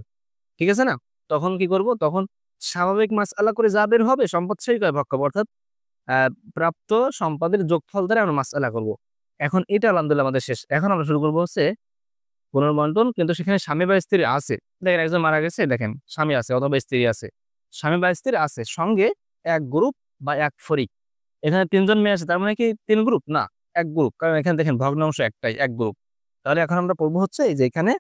ঠিক আছে না? তখন কি করব? তখন স্বাভাবিক মাসআলা করে যা বের হবে সম্পদ সেই কয় ভাগ করবো, অর্থাৎ প্রাপ্ত সম্পদের যোগফল দ্বারা আমরা মাসআলা করব। এখন এটা আলহামদুলিল্লাহ আমাদের শেষ। এখন আমরা শুরু করব হচ্ছে পুনর্বন্টন, কিন্তু সেখানে স্বামী বা স্ত্রী আছে। দেখেন একজন মারা গেছে, দেখেন স্বামী আছে অথবা স্ত্রী আছে। স্বামী বা স্ত্রী আছে, সঙ্গে এক গ্রুপ বা এক ফরিক। এখানে ৩ জন মেয়ে আছে, তার মানে কি ৩ গ্রুপ? না, এক গ্রুপ। কারণ এখানে দেখেন ভগ্নাংশ একটাই, এক গ্রুপ। তাহলে এখন আমরা পড়বো হচ্ছে এই যে এখানে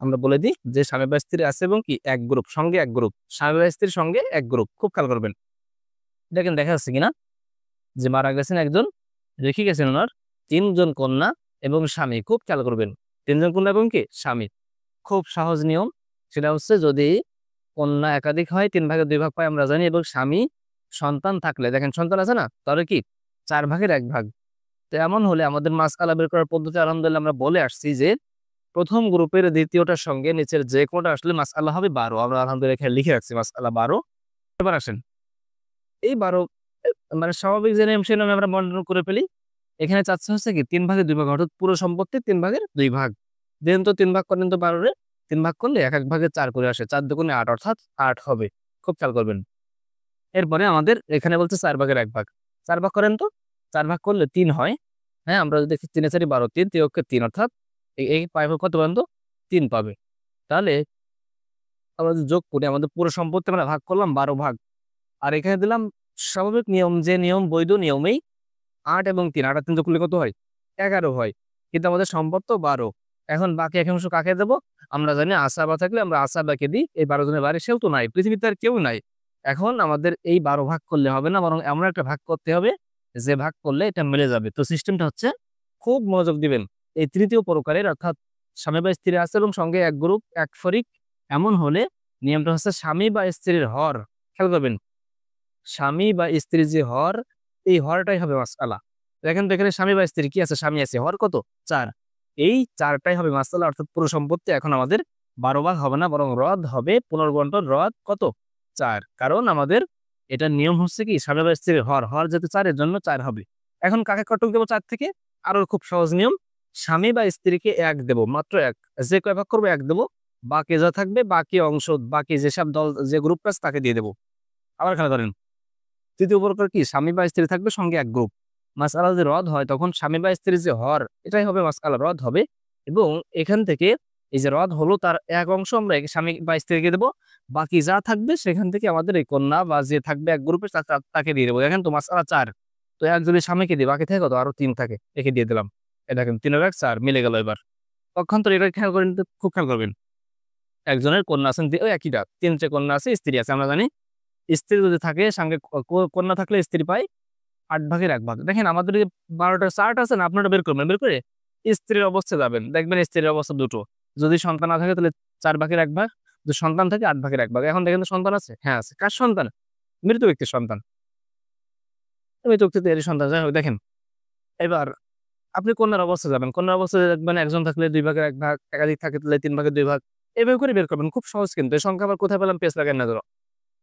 আমরা বলে দিই যে স্বামী বা স্ত্রী আছে এবং কি এক গ্রুপ, সঙ্গে এক গ্রুপ। স্বামী বা স্ত্রীর সঙ্গে এক গ্রুপ। খুব খেয়াল করবেন। দেখেন দেখা যাচ্ছে কিনা যে মারা গেছেন একজন, রেখে গেছেন ওনার ৩ জন কন্যা এবং স্বামী। খুব খেয়াল করবেন। ৩ জন কন্যা এবং কি স্বামী। খুব সহজ নিয়ম। সেটা হচ্ছে যদি কন্যা একাধিক হয় ৩ ভাগের ২ ভাগ পাই আমরা জানি, এবং স্বামী সন্তান থাকলে, দেখেন সন্তান আছে না, তাহলে কি ৪ ভাগের ১ ভাগ। তো এমন হলে আমাদের মাসআলা বের করার পদ্ধতি আলহামদুলিল্লাহ আমরা বলে আসছি যে প্রথম গ্রুপের দ্বিতীয়টার সঙ্গে নিচের যে কোনটা আসলে মাসআলা হবে ১২। আমরা আলহামদুলিল্লাহ এখানে লিখে রাখছি মাসআলা ১২। এবার আসেন এই ১২ মানে স্বাভাবিক যে নিয়ম সেই নিয়মে আমরা বন্টন করে ফেলি। এখানে চাচ্ছে হচ্ছে কি ৩ ভাগের ২ ভাগ, অর্থাৎ পুরো সম্পত্তি ৩ ভাগের ২ ভাগ। দেন তো ৩ ভাগ করেন তো ১২ রে। ৩ ভাগ করলে এক ভাগে ৪ করে আসে। ৪ দুগুণে ৮, অর্থাৎ ৮ হবে। খুব খেয়াল করবেন। এরপরে আমাদের এখানে বলছে ৪ ভাগের ১ ভাগ। ৪ ভাগ করেন তো। ৪ ভাগ করলে ৩ হয়। হ্যাঁ? আমরা যদি দেখি ৩ এ ৪ 12, ৩ তিয়ক্কে ৩, অর্থাৎ এই পাইব কত বলেন তো? ৩ পাবে। তাহলে আমরা যদি যোগ করি আমাদের পুরো সম্পত্তি আমরা ভাগ করলাম ১২ ভাগ। আর এখানে দিলাম স্বাভাবিক নিয়ম, যে নিয়ম বৈধ নিয়মেই ৮ এবং ৩, ৮ আর ৩ যোগ করলে কত হয়? ১১ হয়। কিন্তু আমাদের সম্পদ তো ১২। এখন বাকি একাংশ কাকে দেব? আমরা জানি আসাবা থাকলে আমরা আসাবাকে দিই। এই ১২ জনের বাইরে সেও তো নাই। পৃথিবীতে আর কেউ নাই। এখন আমাদের এই ১২ ভাগ করলে হবে না, বরং এমন একটা ভাগ করতে হবে যে ভাগ করলে এটা মিলে যাবে। তো সিস্টেমটা হচ্ছে, খুব মনোযোগ দিবেন। এই তৃতীয় প্রকারের, অর্থাৎ স্বামী বা স্ত্রী আছে এবং সঙ্গে এক গ্রুপ, এক ফরিক, এমন হলে নিয়মটা হচ্ছে স্বামী বা স্ত্রীর হর। খেয়াল করবেন। স্বামী বা স্ত্রীর যে হর, এই হরটাই হবে মাসআলা। দেখেন তো এখানে স্বামী বা স্ত্রী কি আছে? স্বামী আছে। হর কত? ৪। এই ৪ টাই হবে মাসআলা, অর্থাৎ পুরো সম্পত্তি এখন আমাদের ১২ ভাগ হবে না, বরং রদ হবে। পুনর্বন্টন রদ কত? ৪। কারণ আমাদের এটার নিয়ম হচ্ছে কি স্বামী বা স্ত্রীর হর। হর যেহেতু ৪, এর জন্য ৪ হবে। এখন কাকে কতক দেব ৪ থেকে? আরো খুব সহজ নিয়ম। স্বামী বা স্ত্রীকে ১ দেব, মাত্র ১। যে কয় ভাগ করব ১ দেব। বাকি যা থাকবে, বাকি অংশ, বাকি যেসব দল, যে গ্রুপটা আছে তাকে দিয়ে দেব। আবার খেয়াল করেন। তৃতীয় প্রকার কি? স্বামী বা স্ত্রী থাকবে, সঙ্গে এক গ্রুপ। মাসআলা যদি রদ হয় তখন স্বামী বা স্ত্রীর যে হর, এটাই হবে মাসআলা, রদ হবে। এবং এখান থেকে এই যে রদ হলো তার এক অংশ আমরা স্বামী বা স্ত্রীকে দেবো। বাকি যা থাকবে সেখান থেকে আমাদের এই কন্যা বা যে থাকবে এক গ্রুপে তাকে দিয়ে দেবো। দেখেন তো মাসআলা ৪। তো ১ যদি স্বামীকে দিই, বাকি থাকে কত? আরো ৩ থাকে। একে দিয়ে দিলাম। দেখেন ৩ এর ১ ৪ মিলে গেল এবার। পক্ষান্তর এটা খেয়াল করেন তো, খুব খেয়াল করবেন। একজনের কন্যা আছেন, ওই একইটা ৩ টে কন্যা আছে, স্ত্রী আছে। আমরা জানি স্ত্রী যদি থাকে সঙ্গে কন্যা থাকলে স্ত্রী পায় ৮ ভাগের ১ ভাগ। দেখেন আমাদের এই ১২ টা চার্ট আছে না, আপনারা বের করবেন। বের করে স্ত্রীর অবস্থায় যাবেন। দেখবেন স্ত্রীর অবস্থা ২ টো। যদি সন্তান না থাকে তাহলে ৪ ভাগের ১ ভাগ। যদি সন্তান থাকে ৮ ভাগের ১ ভাগ। এখন দেখেন তো সন্তান আছে? হ্যাঁ আছে। কার সন্তান? মৃত ব্যক্তির সন্তান। মৃত ব্যক্তির এরই সন্তান। যাই হোক দেখেন, এবার আপনি কন্যার অবস্থায় যাবেন। কন্যার অবস্থায় দেখবেন একজন থাকলে ২ ভাগের ১ ভাগ, একাধিক থাকে তাহলে ৩ ভাগের ২ ভাগ। এভাবে করে বের করবেন। খুব সহজ কিন্তু। এই সংখ্যা আবার কোথায় পেলাম? পেজ লাগায়েন না যেন।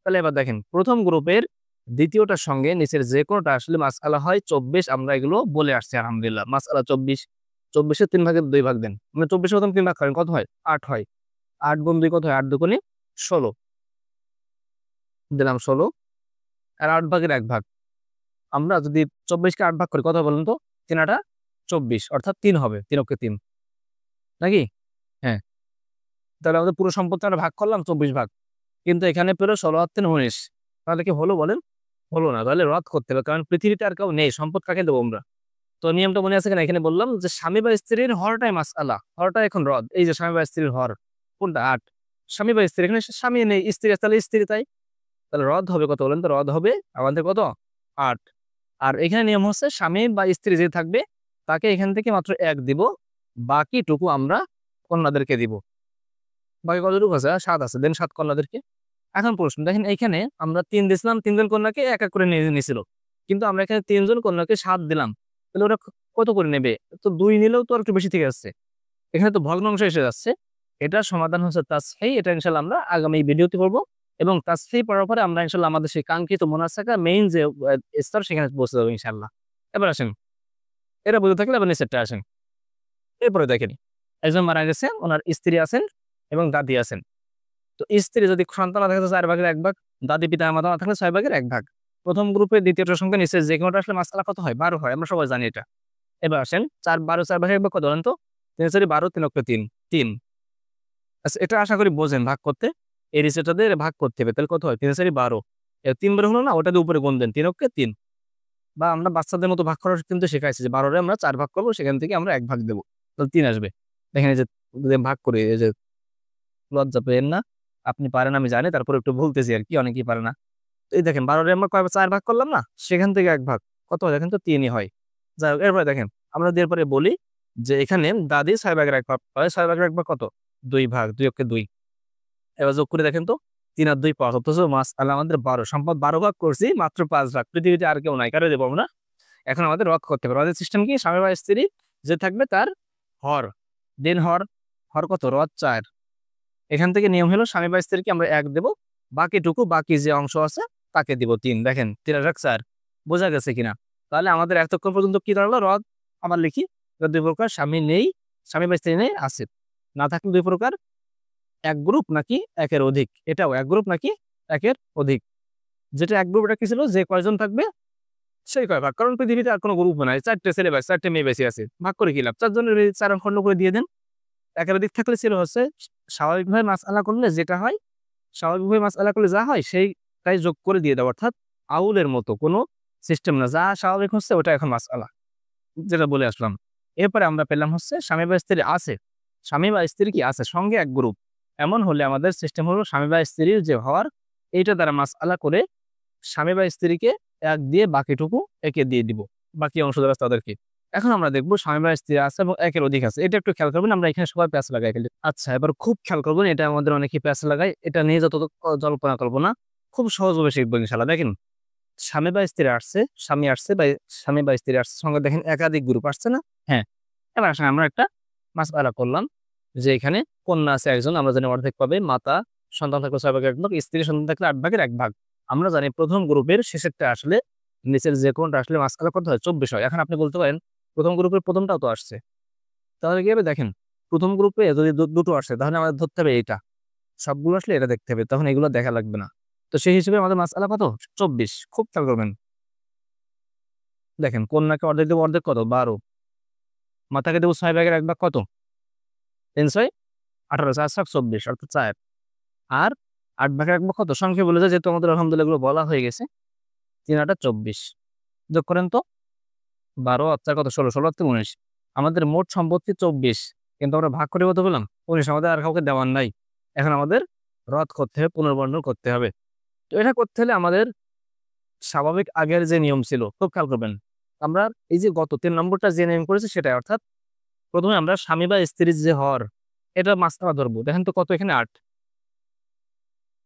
তাহলে এবার দেখেন, প্রথম গ্রুপের দ্বিতীয়টার সঙ্গে নিচের যে কোনটা আসলে মাসআলা হয় ২৪। আমরা এগুলো বলে আসছি আলহামদুলিল্লাহ। মাসআলা ২৪। ২৪ এর ৩ ভাগের ২ ভাগ দেন। মানে ২৪ এর প্রথম ৩ ভাগ করেন, কত হয়? ৮ হয়। ৮ গুণ ২ কত হয়? ৮ দুগুণে ১৬। দিলাম ১৬। আর ৮ ভাগের ১ ভাগ। আমরা যদি ২৪ কে ৮ ভাগ করি কত হয় বলুন তো? ৩ ৮ ২৪, অর্থাৎ ৩ হবে। ৩ অক্ষে ৩। নাকি? হ্যাঁ। তাহলে আমাদের পুরো সম্পত্তি আমরা ভাগ করলাম ২৪ ভাগ। কিন্তু এখানে পেল ১৬ আর ৩ ১৯। তাহলে কি হলো বলেন? হলো না। তাহলে রদ করতে হবে। কারণ পৃথিবীতে আর কেউ নেই। সম্পদ কাকে দেবো আমরা? তো নিয়মটা মনে আছে কিনা? এখানে বললাম যে স্বামী বা স্ত্রীর হরটাই মাসআলা। হরটা এখন রদ। এই যে স্বামী বা স্ত্রীর হর। কোনটা? ৮। স্বামী বা স্ত্রী, এখানে স্বামী নেই, স্ত্রী আছে, তাহলে স্ত্রী তাই। তাহলে রদ হবে কত বলেন তো? রদ হবে আমাদের কত? ৮। আর এখানে নিয়ম হচ্ছে স্বামী বা স্ত্রী যে থাকবে তাকে এখান থেকে মাত্র ১ দিব। বাকিটুকু আমরা কন্যাদেরকে দিব। বাকি কতটুকু আছে? ৭ আছে। দেন ৭ কন্যাদেরকে। এখন প্রশ্ন দেখেন, এইখানে আমরা ৩ দিছিলাম, ৩ জন কন্যাকে এক করে নিয়ে নিছিল। কিন্তু আমরা এখানে ৩ জন কন্যাকে ৭ দিলাম। তাহলে ওরা কত করে নেবে? তো 2 নিলেও তো আর একটু বেশি থেকে যাচ্ছে। এখানে তো ভগ্নাংশ এসে যাচ্ছে। এটার সমাধান হচ্ছে তাসহিহ। এটা ইনশাআল্লাহ আমরা আগামী ভিডিওতে করব এবং তাসহিহ পড়ার পরে আমরা ইনশাআল্লাহ আমাদের সেই কাঙ্ক্ষিত মুনাসাকা মেইন যে স্তর সেখানে পৌঁছে যাবো ইনশাআল্লাহ। এবার আসেন, এটা বুঝে থাকলে এবার নিচেরটা আসেন। এরপরে দেখেন, একজন মারা গেছে, ওনার স্ত্রী আছেন এবং দাদি আছেন। তো স্ত্রী যদি সন্তান না থাকে তো 4 ভাগের 1 ভাগ, দাদি পিতা-মাতা না থাকলে 6 ভাগের 1 ভাগ। প্রথম গ্রুপে দ্বিতীয়টার সংখ্যা নিচে যে কোনটা আসলে মাসআলা কত হয়? 12 হয়। আমরা সবাই জানি এটা। এবার আসেন 4 12 4 ভাগের 1 ভাগ কত বলেন তো? 3 4 12 3 অক্ষ 3 3। আচ্ছা এটা আশা করি বোঝেন ভাগ করতে। এই রিসেটটা দিয়ে ভাগ করতে হবে। তাহলে কত হয়? 3 4 12। 3 বার হলো না? ওটা দিয়ে উপরে গুণ দেন। 3 অক্ষে 3। বা আমরা বাচ্চাদের মতো ভাগ করার কিন্তু শিখাইছি যে 12 রে আমরা 4 ভাগ করব, সেখান থেকে আমরা 1 ভাগ দেব। তাহলে 3 আসবে। দেখেন এই যে ভাগ করি, এই যে লজ্জা পেয়েন না। আপনি পারেন আমি জানি, তারপরে একটু ভুলতেছি আরকি, অনেকেই পারে না। তো এই দেখেন 12 রে আমরা কয় 4 ভাগ করলাম না? সেখান থেকে 1 ভাগ। কত হয় দেখেন তো? 3 ই হয়। যাই হোক এরপরে দেখেন, আমরা যদি এরপরে বলি যে এখানে দাদি 6 ভাগের 1 ভাগ পায়। 6 ভাগের 1 ভাগ কত? 2 ভাগ, 2 অক্ষে 2। এবার যোগ করে দেখেন তো ৩ আর ২ ৫, অথচ মাসআলা আমাদের ১২। সম্পদ ১২ ভাগ করছি, মাত্র 5 ভাগ। পৃথিবীতে আর কেউ নাই, কারো দেব আমরা। এখন আমাদের রদ করতে হবে। রদের সিস্টেম কি? স্বামী বা স্ত্রী যে থাকবে তার হর, দেন হর, হর কত? রদ ৪। এখান থেকে নিয়ম হলো স্বামী বা স্ত্রীকে আমরা ১ দেব, বাকিটুকু বাকি যে অংশ আছে তাকে দিব ৩। দেখেন ৩ আর ১ ৪। বোঝা গেছে কিনা? তাহলে আমাদের এতক্ষণ পর্যন্ত কি দাঁড়ালো? রদ আবার লিখি। রদ ২ প্রকার, স্বামী নেই, স্বামী বা স্ত্রী নেই, আছে। না থাকলে ২ প্রকার, ১ গ্রুপ নাকি ১ এর অধিক। এটাও ১ গ্রুপ নাকি ১ এর অধিক। যেটা ১ গ্রুপ এটা কি ছিল? যে কয়জন থাকবে সেই কয় ভাগ। কারণ পৃথিবীতে আর কোন গ্রুপ নাই। ৪ টে ছেলে ভাই, ৪ টে মেয়ে বেঁচে আছে। ভাগ করে কি লাভ? ৪ জনের ৪ খন্ড করে দিয়ে দেন। ১ এর অধিক থাকলে ছিল হচ্ছে স্বাভাবিকভাবে মাসআলা করলে যেটা হয়, স্বাভাবিকভাবে মাসআলা করলে যা হয় সেইটাই যোগ করে দিয়ে দাও। অর্থাৎ আউলের মতো কোন সিস্টেম না। যা স্বাভাবিক হচ্ছে ওটা এখন মাসআলা। যেটা বলে আসলাম। এরপরে আমরা পেলাম হচ্ছে স্বামী বা স্ত্রী আছে। স্বামী বা স্ত্রী কি আছে? সঙ্গে ১ গ্রুপ। এমন হলে আমাদের সিস্টেম হলো স্বামী বা স্ত্রীর যে হর, এইটা দ্বারা মাসআলা করে স্বামী বা স্ত্রীকে ১ দিয়ে বাকিটুকু একে দিয়ে দিব। বাকি অংশ যারা তাদেরকে। এখন আমরা দেখব স্বামী বা স্ত্রী আছে এবং ১ এর অধিক আছে। এটা একটু খেয়াল করবেন, আমরা এখানে সবাই প্যাচ লাগাই ফেলি। আচ্ছা এবার খুব খেয়াল করবেন, এটা আমাদের অনেকেই প্যাচ লাগায়। এটা নিয়ে যত জল্পনা কল্পনা, খুব সহজভাবে শিখবো ইনশাআল্লাহ। দেখেন স্বামী বা স্ত্রী আসছে, স্বামী আসছে বা স্বামী বা স্ত্রী আসছে, সঙ্গে দেখেন একাধিক গ্রুপ আসছে না? হ্যাঁ। এবার আসেন আমরা একটা মাসআলা করলাম যে এখানে কন্যা আছে একজন, আমরা জানি অর্ধেক পাবে, মাতা, সন্তান থাকলে ৬ ভাগের ১ ভাগ, স্ত্রী সন্তান থাকলে ৮ ভাগের ১ ভাগ। আমরা জানি প্রথম গ্রুপের শেষেরটা আসলে নিচের যে কোনটা আসলে মাসআলা কত হয়? ২৪ হয়। এখন আপনি বলতে পারেন প্রথম গ্রুপের প্রথমটাও তো আসছে। তাহলে কি হবে? দেখেন প্রথম গ্রুপে যদি দুটো আসে তাহলে আমাদের ধরতে হবে এইটা। সবগুলো আসলে এটা দেখতে হবে। তখন এগুলো দেখা লাগবে না। তো সেই হিসেবে আমাদের মাসআলা কত? ২৪। খুব খেয়াল করবেন। দেখেন কন্যাকে অর্ধেক দেব, অর্ধেক কত? ১২। মাতাকে দেব ৬ ভাগের ১ ভাগ কত? ৩ ৬ ১৮, ৪ ছক ২৪ অর্থাৎ ৪। আর ৮ ভাগের ১ ভাগ কত? সংখ্যা বলে যায়, যেহেতু আমাদের আলহামদুলিল্লাহ এগুলো বলা হয়ে গেছে। ৩ ৮ ২৪। যোগ করেন তো। ১২ আর ৪ কত? ১৬, ১৬ আর ৩ ১৯। আমাদের মোট সম্পত্তি ২৪। কিন্তু আমরা ভাগ করে কত পেলাম? ১৯। আমাদের আর কাউকে দেওয়ার নাই। এখন আমাদের রদ করতে হবে, পুনর্বর্ণন করতে হবে। তো এটা করতে হলে আমাদের স্বাভাবিক আগের যে নিয়ম ছিল, খুব খেয়াল করবেন। আমরা এই যে গত ৩ নম্বরটা যে নিয়ম করেছি সেটাই, অর্থাৎ ১ম এ আমরা স্বামী বা স্ত্রীর যে হর, এটা মাসআলা ধরবো। দেখেন তো কত এখানে? ৮।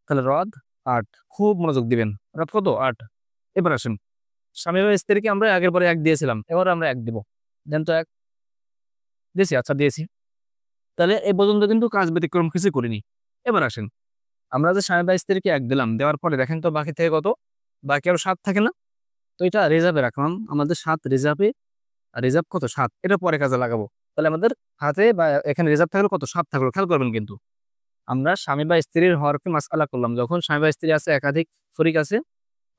তাহলে রদ ৮। খুব মনোযোগ দিবেন। রদ কত? ৮। এবার আসেন। স্বামী বা স্ত্রীকে আমরা আগের বারে ১ দিয়েছিলাম। এবারও আমরা ১ দিব। দেন তো ১। দিয়েছি? আচ্ছা দিয়েছি। তাহলে এ পর্যন্ত কিন্তু কাজ ব্যতিক্রম কিছু করিনি। এবার আসেন। আমরা যে স্বামী বা স্ত্রীকে ১ দিলাম, দেওয়ার পরে দেখেন তো বাকি থেকে কত? বাকি আরো ৭ থাকে না? তো এটা রিজার্ভে রাখলাম। আমাদের ৭ রিজার্ভে, রিজার্ভ কত? ৭। এটা পরে কাজে লাগাবো। তাহলে আমাদের হাতে বা এখানে রিজার্ভ থাকলো কত? ৭ থাকলো। খেয়াল করবেন কিন্তু। আমরা স্বামী বা স্ত্রীর হরকে মাসআলা করলাম। যখন স্বামী বা স্ত্রী আছে, একাধিক শরিক আছে,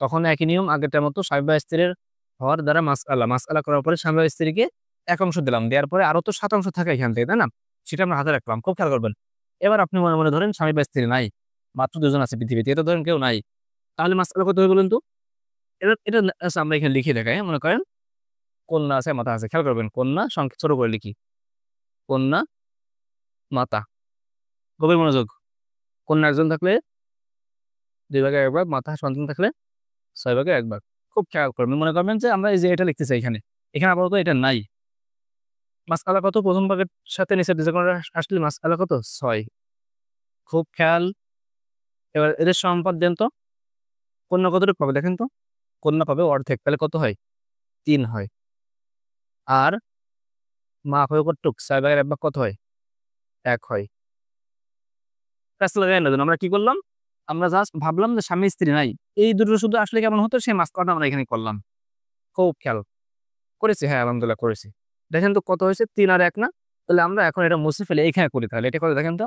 তখন একই নিয়ম আগেরটার মতো স্বামী বা স্ত্রীর হর দ্বারা মাসআলা। মাসআলা করার পরে স্বামী বা স্ত্রীকে ১ অংশ দিলাম। দেওয়ার পরে আরো তো ৭ অংশ থাকে এখান থেকে, তাই না? সেটা আমরা হাতে রাখলাম। খুব খেয়াল করবেন। এবার আপনি মনে, মনে ধরেন স্বামী বা স্ত্রী নাই। মাত্র ২ জন আছে পৃথিবীতে। এটা ধরেন কেউ নাই। তাহলে মাসআলা কত হবে বলুন তো? এটা এটা আচ্ছা আমরা এখানে লিখে দেখাই। মনে করেন কন্যা আছে, মাতা আছে। খেয়াল করবেন কন্যা সংখ্যা ছোট করে লিখি। কন্যা, মাতা। গভীর মনোযোগ। কন্যা একজন থাকলে ২ ভাগের ১ ভাগ, মাতা সন্তান থাকলে ৬ ভাগের ১ ভাগ। খুব খেয়াল করবেন। মনে করবেন যে আমরা এই যে এটা লিখতেছি এখানে। এখানে আপাতত এটা নাই। মাসআলা কত? প্রথম ভাগের সাথে নিচের যে কোনটা আসলে মাসআলা কত? ৬। খুব খেয়াল। এবার এদের সম্পাদ দেন তো। কন্যা কতটুকু পাবে দেখেন তো? কন্যা পাবে অর্ধেক। তাহলে কত হয়? ৩ হয়। আর মা হয় কতটুক 6/1 কত হয় 1 হয়। প্যাচ লাগাই না আমরা কি করলাম, আমরা জাস্ট ভাবলাম যে স্বামী স্ত্রী নাই, এই দুটো শুধু আসলে কেমন হতো সেই মাস্কটা আমরা এখানে করলাম। খুব খেয়াল করেছি, হ্যাঁ আলহামদুলিল্লাহ করেছি। দেখেন তো কত হয়েছে 3 আর 1 না? তাহলে আমরা এখন এটা মুছে ফেলে এখানে করি, তাহলে এটা কত দেখেন তো,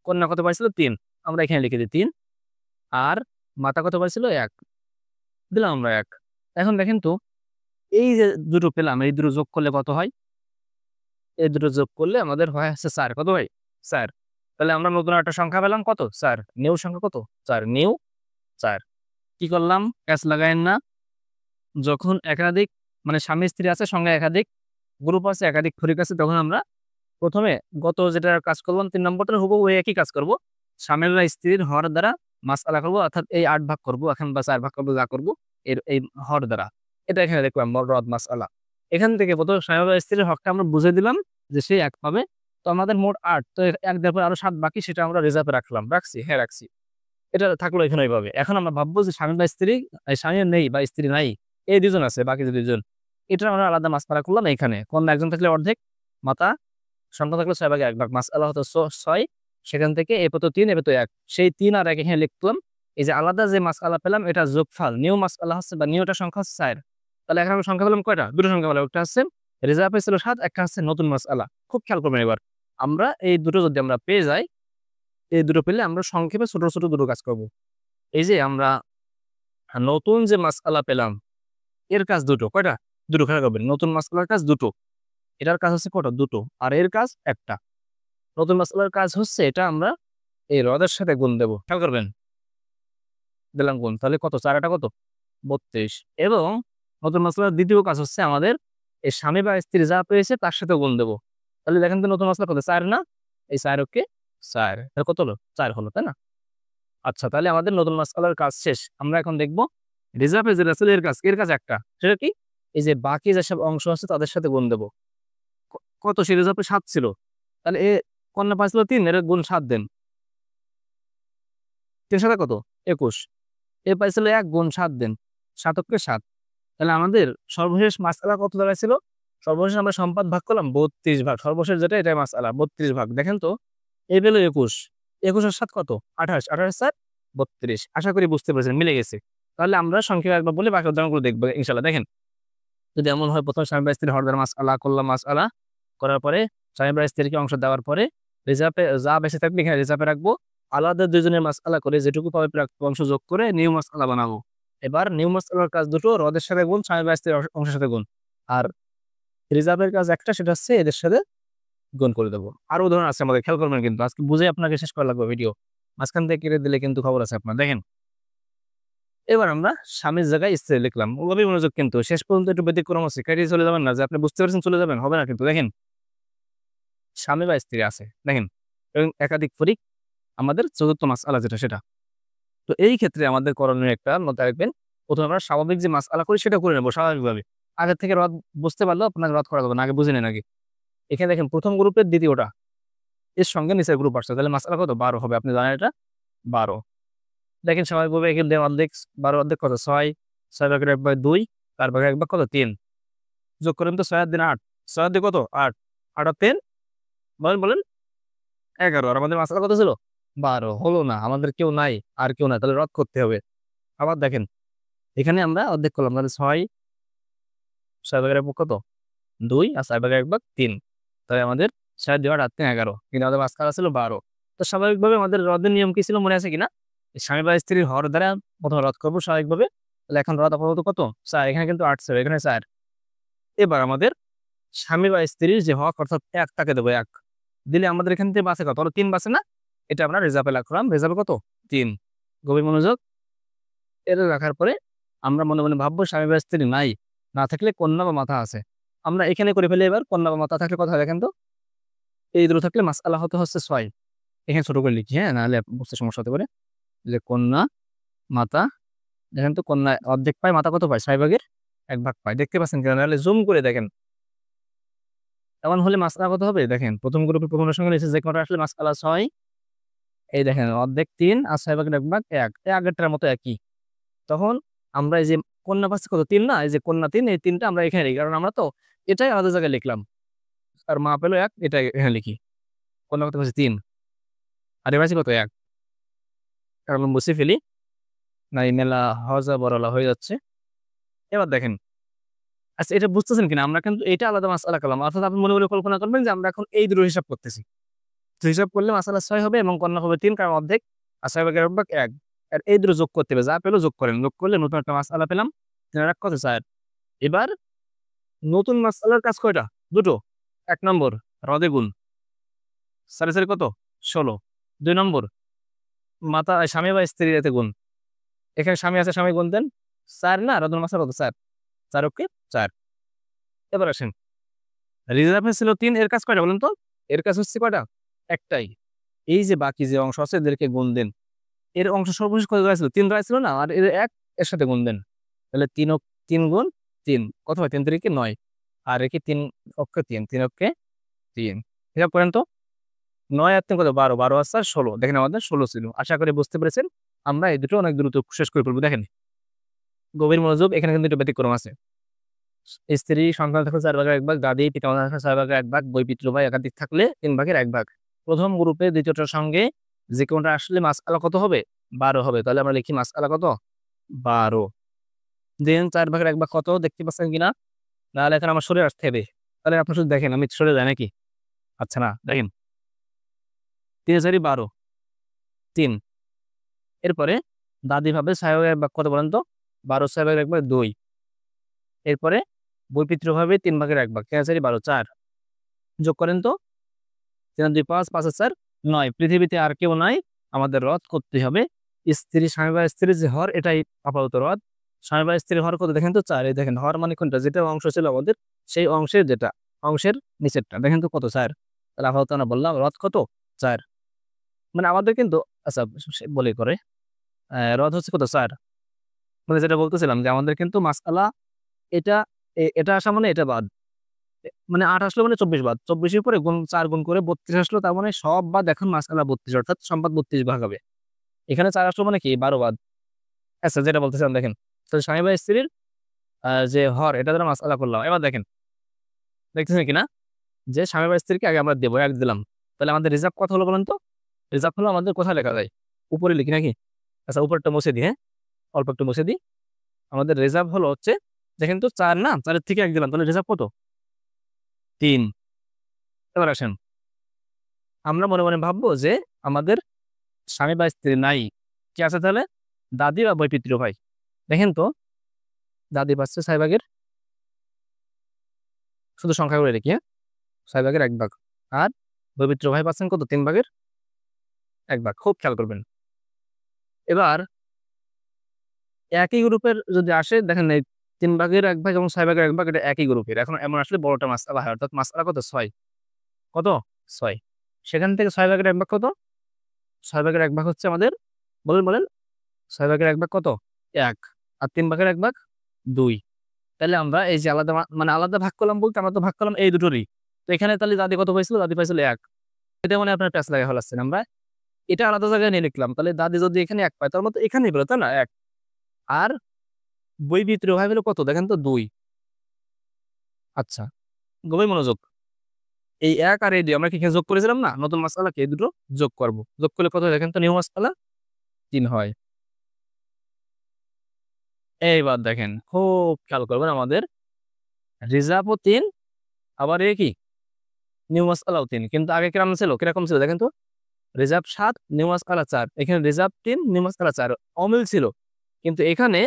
কন্যা কত পাইছিল 3, আমরা এখানে লিখে দিই 3 আর মাতা কত পাইছিল 1, দিলাম আমরা 1। এখন দেখেন তো এই যে দুটো পেলাম, এই দুটো যোগ করলে কত হয়, এই দুটো যোগ করলে আমাদের হয় হচ্ছে 4, কত ভাই 4। তাহলে আমরা নতুন একটা সংখ্যা পেলাম কত 4, নিউ সংখ্যা কত 4, নিউ 4। কি করলাম, ক্যাচ লাগায়েন না, যখন একাধিক মানে স্বামী স্ত্রী আছে সঙ্গে একাধিক গ্রুপ আছে, একাধিক ফরিক আছে, তখন আমরা প্রথমে গত যেটা কাজ করলাম 3 নম্বরটার হুবহু ওই একই কাজ করব। স্বামীর বা স্ত্রীর হর দ্বারা মাসআলা করব, অর্থাৎ এই 8 ভাগ করব এখন বা 4 ভাগ করব, যা করব এর এই হর দ্বারা। এটা এখানে দেখলাম রদ মাসআলা। এখান থেকে প্রথমে স্বামী বা স্ত্রীর হকটা আমরা বুঝে দিলাম যে সে 1 পাবে। তো আমাদের মোট 8, তো 1 দেওয়ার পর আরো 7 বাকি, সেটা আমরা রিজার্ভে রাখলাম। রাখছি? হ্যাঁ রাখছি। এটা থাকলো এখানে এইভাবে। এখন আমরা ভাববো যে স্বামী বা স্ত্রী, স্বামী নেই বা স্ত্রী নাই, এই 2 জন আছে, বাকি যে 2 জন। এটা আমরা আলাদা মাসআলা করলাম এইখানে। কন্যা একজন থাকলে অর্ধেক, মাতা সংখ্যা থাকলো 6/1 মাসআলা হতো 6। সেখান থেকে এ পেতো 3, এ পেতো 1। সেই 3 আর 1 এখানে লিখলাম। এই যে আলাদা যে মাসআলা পেলাম এটা যোগফল, নিউ মাসআলা হচ্ছে বা নিউটা সংখ্যা হচ্ছে 4। তাহলে এখন আমরা সংখ্যা পেলাম কয়টা? 2টো সংখ্যা পেলাম। একটা হচ্ছে রিজার্ভে ছিল 7, একটা হচ্ছে নতুন মাসআলা। খুব খেয়াল করবেন এবার। আমরা এই দুটো যদি আমরা পেয়ে যাই, এই দুটো পেলে আমরা সংক্ষেপে ছোট, ছোট দুটো কাজ করব। এই যে আমরা নতুন যে মাসআলা পেলাম, এর কাজ দুটো। কয়টা? দুটো। খেয়াল করবেন, নতুন মাসআলার কাজ দুটো। এটার কাজ হচ্ছে কটা? দুটো। আর এর কাজ একটা। নতুন মাসআলার কাজ হচ্ছে এটা আমরা এই হ্রদের সাথে গুণ দেব। খেয়াল করবেন, দিলাম গুণ। তাহলে কত? 4 এটা কত? 32। এবং নতুন মাসআলার দ্বিতীয় কাজ হচ্ছে আমাদের এই স্বামী বা স্ত্রী যা পেয়েছে তার সাথে গুণ দেব। তাহলে দেখেন তো নতুন মাসআলা কত? 4 না? এই 4 ওকে 4। তাহলে কত হলো? 4 হলো, তাই না? আচ্ছা, তাহলে আমাদের নতুন মাসআলার কাজ শেষ। আমরা এখন দেখব রিজার্ভে যেটা ছিল এর কাজ। এর কাজ একটা। সেটা কি? এই যে বাকি যেসব অংশ আছে তাদের সাথে গুণ দেব। ক কত? সে রিজার্ভে 7 ছিল। তাহলে এ কন্যা পাইছিল 3, এর গুণ 7 দেন। 3 7 কত? 21। এ পাইছিল 1, গুণ 7 দেন। 7 অক্ষে 7। তাহলে আমাদের সর্বশেষ মাসআলা কত দাঁড়াইছিল? সর্বশেষ আমরা সম্পাদ ভাগ করলাম 32 ভাগ। সর্বশেষ যেটা এটাই মাসআলা 32 ভাগ। দেখেন তো এই পেল 21। 21 আর 7 কত? 28। 28 4 32। আশা করি বুঝতে পেরেছেন, মিলে গেছে। তাহলে আমরা সংক্ষেপে একবার বলে বাকি উদাহরণগুলো দেখব ইনশাআল্লাহ। দেখেন, যদি এমন হয় প্রথমে স্বামী বা স্ত্রীর হর দ্বারা মাসআলা করলাম, মাসআলা করার পরে স্বামী বা স্ত্রীকে অংশ দেওয়ার পরে রিজার্ভে যা বেঁচে থাকবে এখানে রিজার্ভে রাখবো। আলাদা 2 জনের মাসআলা করে যেটুকু পাবে প্রাপ্ত অংশ যোগ করে নিউ মাসআলা বানাবো। এবার নিউ মাসআলার কাজ দুটো, হ্রদের সাথে গুণ, স্বামী বা স্ত্রীর অংশের সাথে গুণ। আর রিজার্ভের কাজ একটা, সেটা হচ্ছে এদের সাথে গুণ করে দেবো। আরো উদাহরণ আছে আমাদের, খেয়াল করবেন কিন্তু আজকে বুঝে আপনাকে শেষ করা লাগবে ভিডিও। মাঝখান থেকে কেটে দিলে কিন্তু খবর আছে আপনার। দেখেন, এবার আমরা স্বামীর জায়গায় স্ত্রী লিখলাম। ওভাবেই মনোযোগ, কিন্তু শেষ পর্যন্ত একটু ব্যতিক্রম আছে। কাটিয়ে চলে যাবেন না যে আপনি বুঝতে পারছেন চলে যাবেন, হবে না কিন্তু। দেখেন, স্বামী বা স্ত্রী আছে, দেখেন, এবং একাধিক ফরিক, আমাদের চতুর্থ মাসআলা যেটা সেটা। তো এই ক্ষেত্রে আমাদের করণীয় একটা মাথায় রাখবেন, প্রথমে আমরা স্বাভাবিক যে মাসআলা করি সেটা করে নেবো স্বাভাবিকভাবে। আগের থেকে রদ বুঝতে পারলেও আপনাকে রদ করা যাবে না, আগে বুঝে নেন আগে। এখানে দেখেন প্রথম গ্রুপের দ্বিতীয়টা, এর সঙ্গে নিচের গ্রুপ আসছে, তাহলে মাসআলা কত? 12 হবে। আপনি জানেন এটা 12। দেখেন স্বাভাবিকভাবে এখানে অর্ধেক, 12 অর্ধেক কত? 6। 6 ভাগের 1/2, 4 ভাগের 1 ভাগ কত? 3। যোগ করেন তো 6 আর 3 8। 6 আর 2 কত? 8। 8 আর 3 বলেন বলেন 11। আর আমাদের মাসআলা কত ছিল? 12। হলো না, আমাদের কেউ নাই, আর কেউ নাই, তাহলে রদ করতে হবে। আবার দেখেন, এখানে আমরা অর্ধেক করলাম, তাহলে 6। 6 ভাগের 1 ভাগ কত? 2 আর 4 ভাগের 1 ভাগ 3। তাহলে আমাদের 6 2 8 8 3 11, কিন্তু আমাদের মাসআলা ছিল 12। তো স্বাভাবিকভাবে আমাদের রদের নিয়ম কি ছিল মনে আছে কিনা? স্বামী বা স্ত্রীর হর দ্বারা প্রথমে রদ করবো স্বাভাবিকভাবে। তাহলে এখন রদ আপাতত কত? 4। এখানে কিন্তু 8 ছিল, এখানে 4। এবার আমাদের স্বামী বা স্ত্রীর যে হক, অর্থাৎ 1 তাকে দেবো 1 দিলে আমাদের এখান থেকে বাঁচে কত? 3 বাঁচে না? এটা আমরা রিজার্ভে রাখলাম। রিজার্ভে কত? 3। গভীর মনোযোগ। এটা রাখার পরে আমরা মনে মনে ভাববো স্বামী বা স্ত্রী নাই, না থাকলে কন্যা বা মাতা আছে। আমরা এখানে করে ফেলি। এবার কন্যা বা মাতা থাকলে কথা হয় দেখেন তো, এই দুটো থাকলে মাসআলা হচ্ছে 6। এখানে ছোট করে লিখি, হ্যাঁ, নাহলে বুঝতে সমস্যা হতে পারে। যে কন্যা, মাতা, দেখেন তো কন্যা অর্ধেক পায়, মাতা কত পায়? 6 ভাগের 1 ভাগ পায়। দেখতে পাচ্ছেন কিনা? নাহলে জুম করে দেখেন। এমন হলে মাসআলা কত হবে? দেখেন, প্রথম গ্রুপে প্রথমের সঙ্গে নিচে যে কটা আসলে মাসআলা 6। এই দেখেন অর্ধেক 3 আর 6 ভাগের 1 ভাগ 1, এই আগেরটার মতো একই। তখন আমরা এই যে কন্যা পাচ্ছে কত 3 না, এই যে কন্যা 3, এই 3টা আমরা এখানে লিখি, কারণ আমরা তো এটাই আলাদা জায়গায় লিখলাম। আর মা পেলো 1, এটা এখানে লিখি। কন্যা কত পাচ্ছে 3, আর এ পাচ্ছে কত 1। এখন মুছে ফেলি, নাই মেলা হজা বড়লা হয়ে যাচ্ছে। এবার দেখেন, আচ্ছা এটা বুঝতেছেন কিনা, আমরা কিন্তু এটা আলাদা মাসআলা করলাম, অর্থাৎ আপনি মনে মনে কল্পনা করবেন যে আমরা এখন এই দুটো হিসাব করতেছি। তো হিসাব করলে মাসআলা 6 হবে এবং কন্যা হবে 3, কারণ অর্ধেক আর 6 ভাগের 1 আর এই দুটো যোগ করতে হবে, যা পেলো যোগ করেন, যোগ করলে নতুন একটা মাসআলা পেলাম। 3 আর 1 কত 4। এবার নতুন মাসআলার কাজ কয়টা? দুটো। 1 নম্বর রদে গুণ, 4 4 কত 16। 2 নম্বর মাতা স্বামী বা স্ত্রীর এতে গুণ, এখানে স্বামী আছে, স্বামী গুণ দেন। 4 না, রদুল মাসআলা কত 4, 4 ওকে 4। এবার আসেন, রিজার্ভে ছিল 3, এর কাজ কয়টা বলেন তো? এর কাজ হচ্ছে কয়টা? একটাই। এই যে বাকি যে অংশ আছে এদেরকে গুণ দেন। এর অংশ সর্বশেষ কত দাঁড়াইছিল? 3 দাঁড়াইছিল না, আর এর 1 এর সাথে গুণ দেন। তাহলে 3 গুণ 3 কত হয়? 3 3 9, আর একে 3 অক্ষে 3, 3 অক্ষে 3। হিসাব করেন তো, 9 আর 3 কত? 12, 12 আর 4 16। দেখেন আমাদের 16 ছিল। আশা করি বুঝতে পেরেছেন। আমরা এই দুটো অনেক দ্রুত শেষ করে ফেলবো। দেখেন, গভীর মনোযোগ, এখানে কিন্তু একটু ব্যতিক্রম আছে। স্ত্রী সন্তান থাকলে 4 ভাগের 1 ভাগ, দাদি পিতামাতা থাকলে 4 ভাগের 1 ভাগ, বই পিতৃভাই একাধিক থাকলে 3 ভাগের 1 ভাগ। প্রথম গ্রুপে দ্বিতীয়টার সঙ্গে যে কোনটা আসলে মাসআলা কত হবে? 12 হবে। তাহলে আমরা লিখি মাসআলা কত? 12। দেন 4 ভাগের 1 ভাগ কত দেখতে পাচ্ছেন কিনা? নাহলে এখন আমার সরে আসতে হবে। তাহলে আপনি শুধু দেখেন আমি সরে যাই নাকি? আচ্ছা না, দেখেন 3 4 12, 3। এরপরে দাদি ভাবে 6 ভাগের 1 ভাগ কত বলেন তো? 12 6 ভাগের 1 ভাগ 2। এরপরে বৈপিত্র ভাবে 3 ভাগের 1 ভাগ, 3 4 12 4। যোগ করেন তো, 3 2 5, 5 আর 4 9। পৃথিবীতে আর কেউ নাই, আমাদের রদ করতে হবে। স্ত্রী স্বামী বা স্ত্রীর যে হর, এটাই আপাতত রদ। স্বামী বা স্ত্রীর হর কত দেখেন তো? 4। এই দেখেন হর মানে কোনটা? যেটা অংশ ছিল আমাদের সেই অংশের যেটা অংশের নিচেরটা দেখেন তো কত 4। তাহলে আপাতত আমরা বললাম রদ কত? 4। মানে আমাদের কিন্তু আচ্ছা বলে করে রদ হচ্ছে কত? 4। মানে যেটা বলতেছিলাম যে আমাদের কিন্তু মাসআলা এটা এটা আসা মানে এটা বাদ। মানে 8 আসলো মানে 24 বাদ। 24 এর পরে গুণ 4 গুণ করে 32 আসলো, তার মানে সব বাদ এখন মাসআলা 32, অর্থাৎ সম্পাদ 32 ভাগ হবে। এখানে 4 আসলো মানে কি? 12 বাদ। আচ্ছা যেটা বলতেছিলাম দেখেন। তো স্বামী বা স্ত্রীর যে হর, এটা দ্বারা মাসআলা করলাম। এবার দেখেন, দেখতেছেন কিনা? যে স্বামী বা স্ত্রীকে আগে আমরা দেব, 1 দিলাম। তাহলে আমাদের রিজার্ভ কত হলো বলেন তো? রিজার্ভ হলো আমাদের কোথায় লেখা যায়? উপরে লিখি নাকি? আচ্ছা উপরটা মুছে দিই, হ্যাঁ? অল্প একটু মুছে দিই। আমাদের রিজার্ভ হলো হচ্ছে, দেখেন তো 4 না? 4 এর থেকে 1 দিলাম। তাহলে রিজার্ভ কত? 3। এবার আসেন, আমরা মনে মনে ভাববো যে আমাদের স্বামী বা স্ত্রী নাই। কি আছে তাহলে? দাদি বা বৈপিত্র ভাই। দেখেন তো, দাদি পাচ্ছে 6 ভাগের, শুধু সংখ্যা করে রেখি, হ্যাঁ? 6 ভাগের 1 ভাগ। আর বৈপিত্র ভাই পাচ্ছেন কত? 3 ভাগের 1 ভাগ। খুব খেয়াল করবেন। এবার একই গ্রুপের যদি আসে, দেখেন এই 3 ভাগের 1 ভাগ এবং 6 ভাগের 1 ভাগ, এটা একই গ্রুপের। এখন এমন আসলে বড়টা মাসআলা হয়, অর্থাৎ মাসআলা কত? 6। কত? 6। সেখান থেকে 6 ভাগের 1 ভাগ কত? 6 ভাগের 1 ভাগ হচ্ছে আমাদের, বলেন, বলেন। 6 ভাগের 1 ভাগ কত? 1। আর 3 ভাগের 1 ভাগ 2। তাহলে আমরা এই যে আলাদা মানে আলাদা ভাগ করলাম বলতে আমরা তো ভাগ করলাম এই দুটোরই। তো এখানে তাহলে দাদি কত পাইছিল? দাদি পাইছিল 1। এটা মানে আপনার প্যাচ লাগায় ফেলাচ্ছেন। আমরা এটা আলাদা জায়গায় নিয়ে লিখলাম। তাহলে দাদি যদি এখানে 1 পায়, তার মানে তো এখানেই পেল, তাই না? 1। আর বৈপিত্র ভাই পেল কত? দেখেন তো 2। আচ্ছা, গভীর মনোযোগ। এই 1 আর এই 2 আমরা কি এখানে যোগ করেছিলাম না? নতুন মাসআলাকে এই দুটো যোগ করব। যোগ করলে কত হয় দেখেন তো? নিউ মাসআলা 3 হয়। এইবার দেখেন, খুব খেয়াল করবেন, আমাদের রিজার্ভও 3, আবার এ কি? নিউ মাসআলাও 3। কিন্তু আগে কিরকম ছিল? কিরকম ছিল দেখেন তো? রিজার্ভ 7, নিউ মাসআলা 4। এখানে রিজার্ভ 3, নিউ মাসআলা 4। অমিল ছিল। কিন্তু এখানে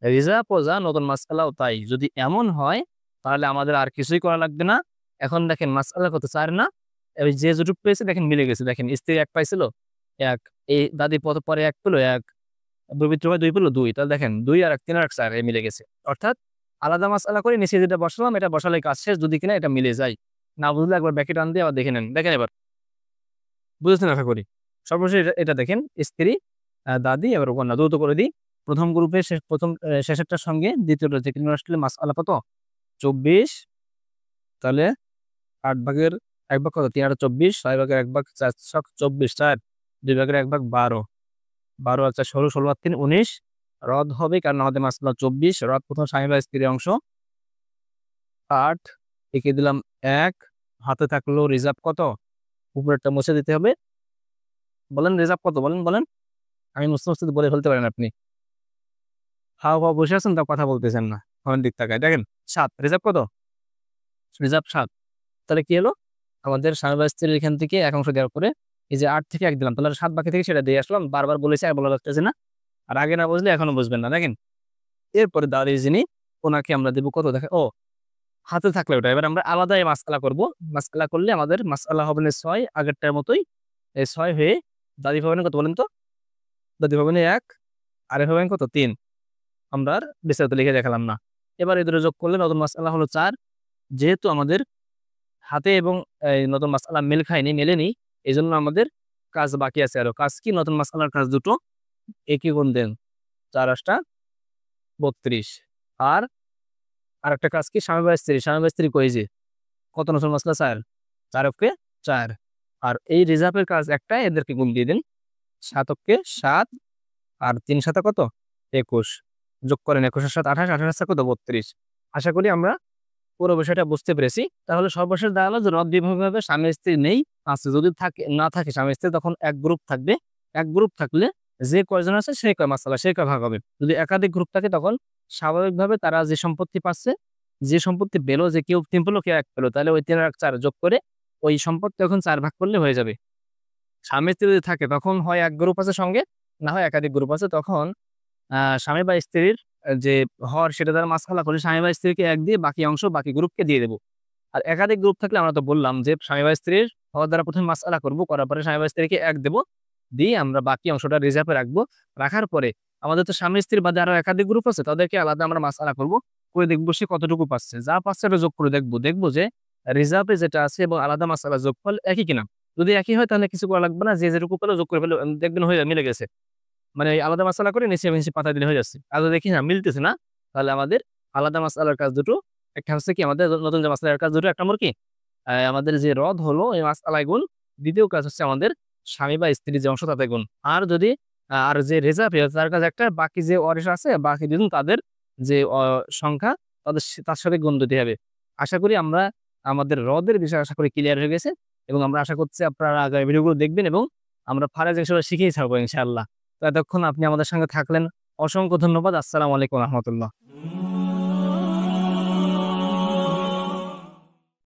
রিজার্ভও যা, নতুন মাসআলাও তাই। যদি এমন হয় তাহলে আমাদের আর কিছুই করা লাগবে না। এখন দেখেন মাসআলা কত? 4 না? এই যে যেটুকু পেয়েছে দেখেন মিলে গেছে। দেখেন স্ত্রী 1 পাইছিল, 1। এই দাদি পরে 1 পেল, 1। পবিত্র ভাই 2 পেল, 2। তাহলে দেখেন 2 আর 1 3 আর 1 4 এ মিলে গেছে। অর্থাৎ আলাদা মাসআলা করে নিচে যেটা বসালাম, এটা বসালেই কাজ শেষ, যদি কিনা এটা মিলে যায়। না বুঝলে একবার ব্যাকে টান দিয়ে আবার দেখে নেন। দেখেন এবার বুঝেছেন আশা করি। সর্বশেষ এটা দেখেন, স্ত্রী, দাদি এবার কন্যা দ্রুত করে দিই। প্রথম গ্রুপে শেষেরটার সঙ্গে দ্বিতীয়টা থেকে নিয়ে আসলে মাসআলা কত? 24। তাহলে 8 ভাগের 1 ভাগ কত? 3 8 24, 6 ভাগের 1 ভাগ 4 ছক 24, 4 2 ভাগের 1 ভাগ 12, 12 আর 4 16, 16 আর 3 19, রদ হবে কারণ আমাদের মাসআলা 24, রদ প্রথম স্বামী বা স্ত্রীর অংশ 8, এঁকে দিলাম 1, হাতে থাকলো রিজার্ভ কত, উপরেরটা মুছে দিতে হবে। বলেন রিজার্ভ কত, বলেন। আমি মুছতে মুছতে বলে ফেলতে পারেন আপনি। হাওয়া বসে আছেন, তা কথা বলতেছেন না, ফোনের দিক তাকায় দেখেন। 7, রিজার্ভ কত, রিজার্ভ 7। তাহলে কি হলো, আমাদের স্বামী বা স্ত্রীর এখান থেকে এক অংশ দেওয়ার পরে এই যে 8 থেকে 1 দিলাম, তাহলে 7 বাকি থেকে সেটা দিয়ে আসলাম। বারবার বলেছি আর বলা লাগতেছে না, আর আগে না বুঝলে এখনো বুঝবেন না। দেখেন এরপরে দাঁড়িয়ে যিনি, ওনাকে আমরা দেবো কত, দেখেন ও হাতে থাকলে ওটা। এবার আমরা আলাদা মাসআলা করব। মাসআলা করলে আমাদের মাসআলা হবে না 6, আগেরটার মতোই এই 6 হয়ে দাদি পাবেন কত বলেন তো, দাদি পাবেন 1, আর পাবেন কত 3। আমরা আর বিস্তারিত লিখে দেখালাম না। এবার এই দুটো যোগ করলে নতুন মাসআলা হলো 4। যেহেতু আমাদের হাতে এবং এই নতুন মাসআলা মেল খায়নি, মেলেনি, এজন্য আমাদের কাজ বাকি আছে আরো। কাজ কি, নতুন মাসআলার কাজ দুটো, একই গুণ দেন 4 8 32। আর আরেকটা কাজ কি, স্বামী বা স্ত্রী কই যে কত নতুন মাসআলা 4, 4 অক্ষে 4। আর এই রিজার্ভের কাজ একটাই, এদেরকে গুণ দিয়ে দিন। 7 অক্ষে 7 আর 3 7 কত 21, যোগ করেন 21 এর সাথে 28, 28 আছে কত 32। আশা করি আমরা পুরো বিষয়টা বুঝতে পেরেছি। তাহলে সর্বশেষ দাঁড়ালো যে রদ বিভাগ হবে স্বামী স্ত্রী নেই, আছে। যদি থাকে না থাকে স্বামী স্ত্রী, তখন এক গ্রুপ থাকবে। এক গ্রুপ থাকলে যে কয়জন আছে সেই কয় মাসআলা সেই কয় ভাগ হবে। যদি একাধিক গ্রুপ থাকে তখন স্বাভাবিকভাবে তারা যে সম্পত্তি পাচ্ছে, যে সম্পত্তি পেলো, যে কেউ 3 পেলো কেউ 1 পেলো, তাহলে ওই 3 আর 4 যোগ করে ওই সম্পত্তি এখন 4 ভাগ করলে হয়ে যাবে। স্বামী স্ত্রী যদি থাকে তখন হয় এক গ্রুপ আছে সঙ্গে, না হয় একাধিক গ্রুপ আছে। তখন স্বামী বা স্ত্রীর যে হর সেটা দ্বারা মাসআলা করে স্বামী বা স্ত্রীকে 1 দিয়ে বাকি অংশ বাকি গ্রুপকে দিয়ে দেব। আর একাধিক গ্রুপ থাকলে আমরা তো বললাম যে স্বামী বা স্ত্রীর হওয়ার দ্বারা প্রথমে মাসআলা করব, করার পরে স্বামী বা স্ত্রীকে 1 দেব, দিয়ে আমরা বাকি অংশটা রিজার্ভে রাখবো। রাখার পরে আমাদের তো স্বামী স্ত্রীর বাদে আরো একাধিক গ্রুপ আছে, তাদেরকে আলাদা আমরা মাসআলা করব, করে দেখবো সে কতটুকু পাচ্ছে। যা পাচ্ছে ওটা যোগ করে দেখবো যে রিজার্ভে যেটা আছে এবং আলাদা মাসআলা যোগফল একই কিনা। যদি একই হয় তাহলে কিছু করা লাগবে না, যে যেটুকু পেলো যোগ করে ফেলে, দেখবেন হয়ে মিলে গেছে। মানে ওই আলাদা মাসআলা করে নিচে নিচে পাতা দিলে হয়ে যাচ্ছে। আর যদি দেখি না মিলতেছে না, তাহলে আমাদের আলাদা মাসআলার কাজ দুটো, একটা হচ্ছে কি আমাদের নতুন যে মাসআলার কাজ দুটো, এক নম্বর কি আমাদের যে রদ হলো এই মাসআলায় গুণ, দ্বিতীয় কাজ হচ্ছে আমাদের স্বামী বা স্ত্রীর যে অংশ তাতে গুণ। আর যদি আর যে রেজার্ভ তার কাজ একটা, বাকি যে অরেশ আছে বাকি দুজন তাদের যে সংখ্যা তার সাথে গুণ দিতে হবে। আশা করি আমরা আমাদের রদের বিষয় আশা করি ক্লিয়ার হয়ে গেছে, এবং আমরা আশা করছি আপনারা আগামী ভিডিওগুলো দেখবেন এবং আমরা ফারাজ ইনশাআল্লাহ শিখেই ছাড়বো ইনশাআল্লাহ। তো এতক্ষণ আপনি আমাদের সঙ্গে থাকলেন, অসংখ্য ধন্যবাদ। আসসালামু আলাইকুম রহমতুল্লাহ।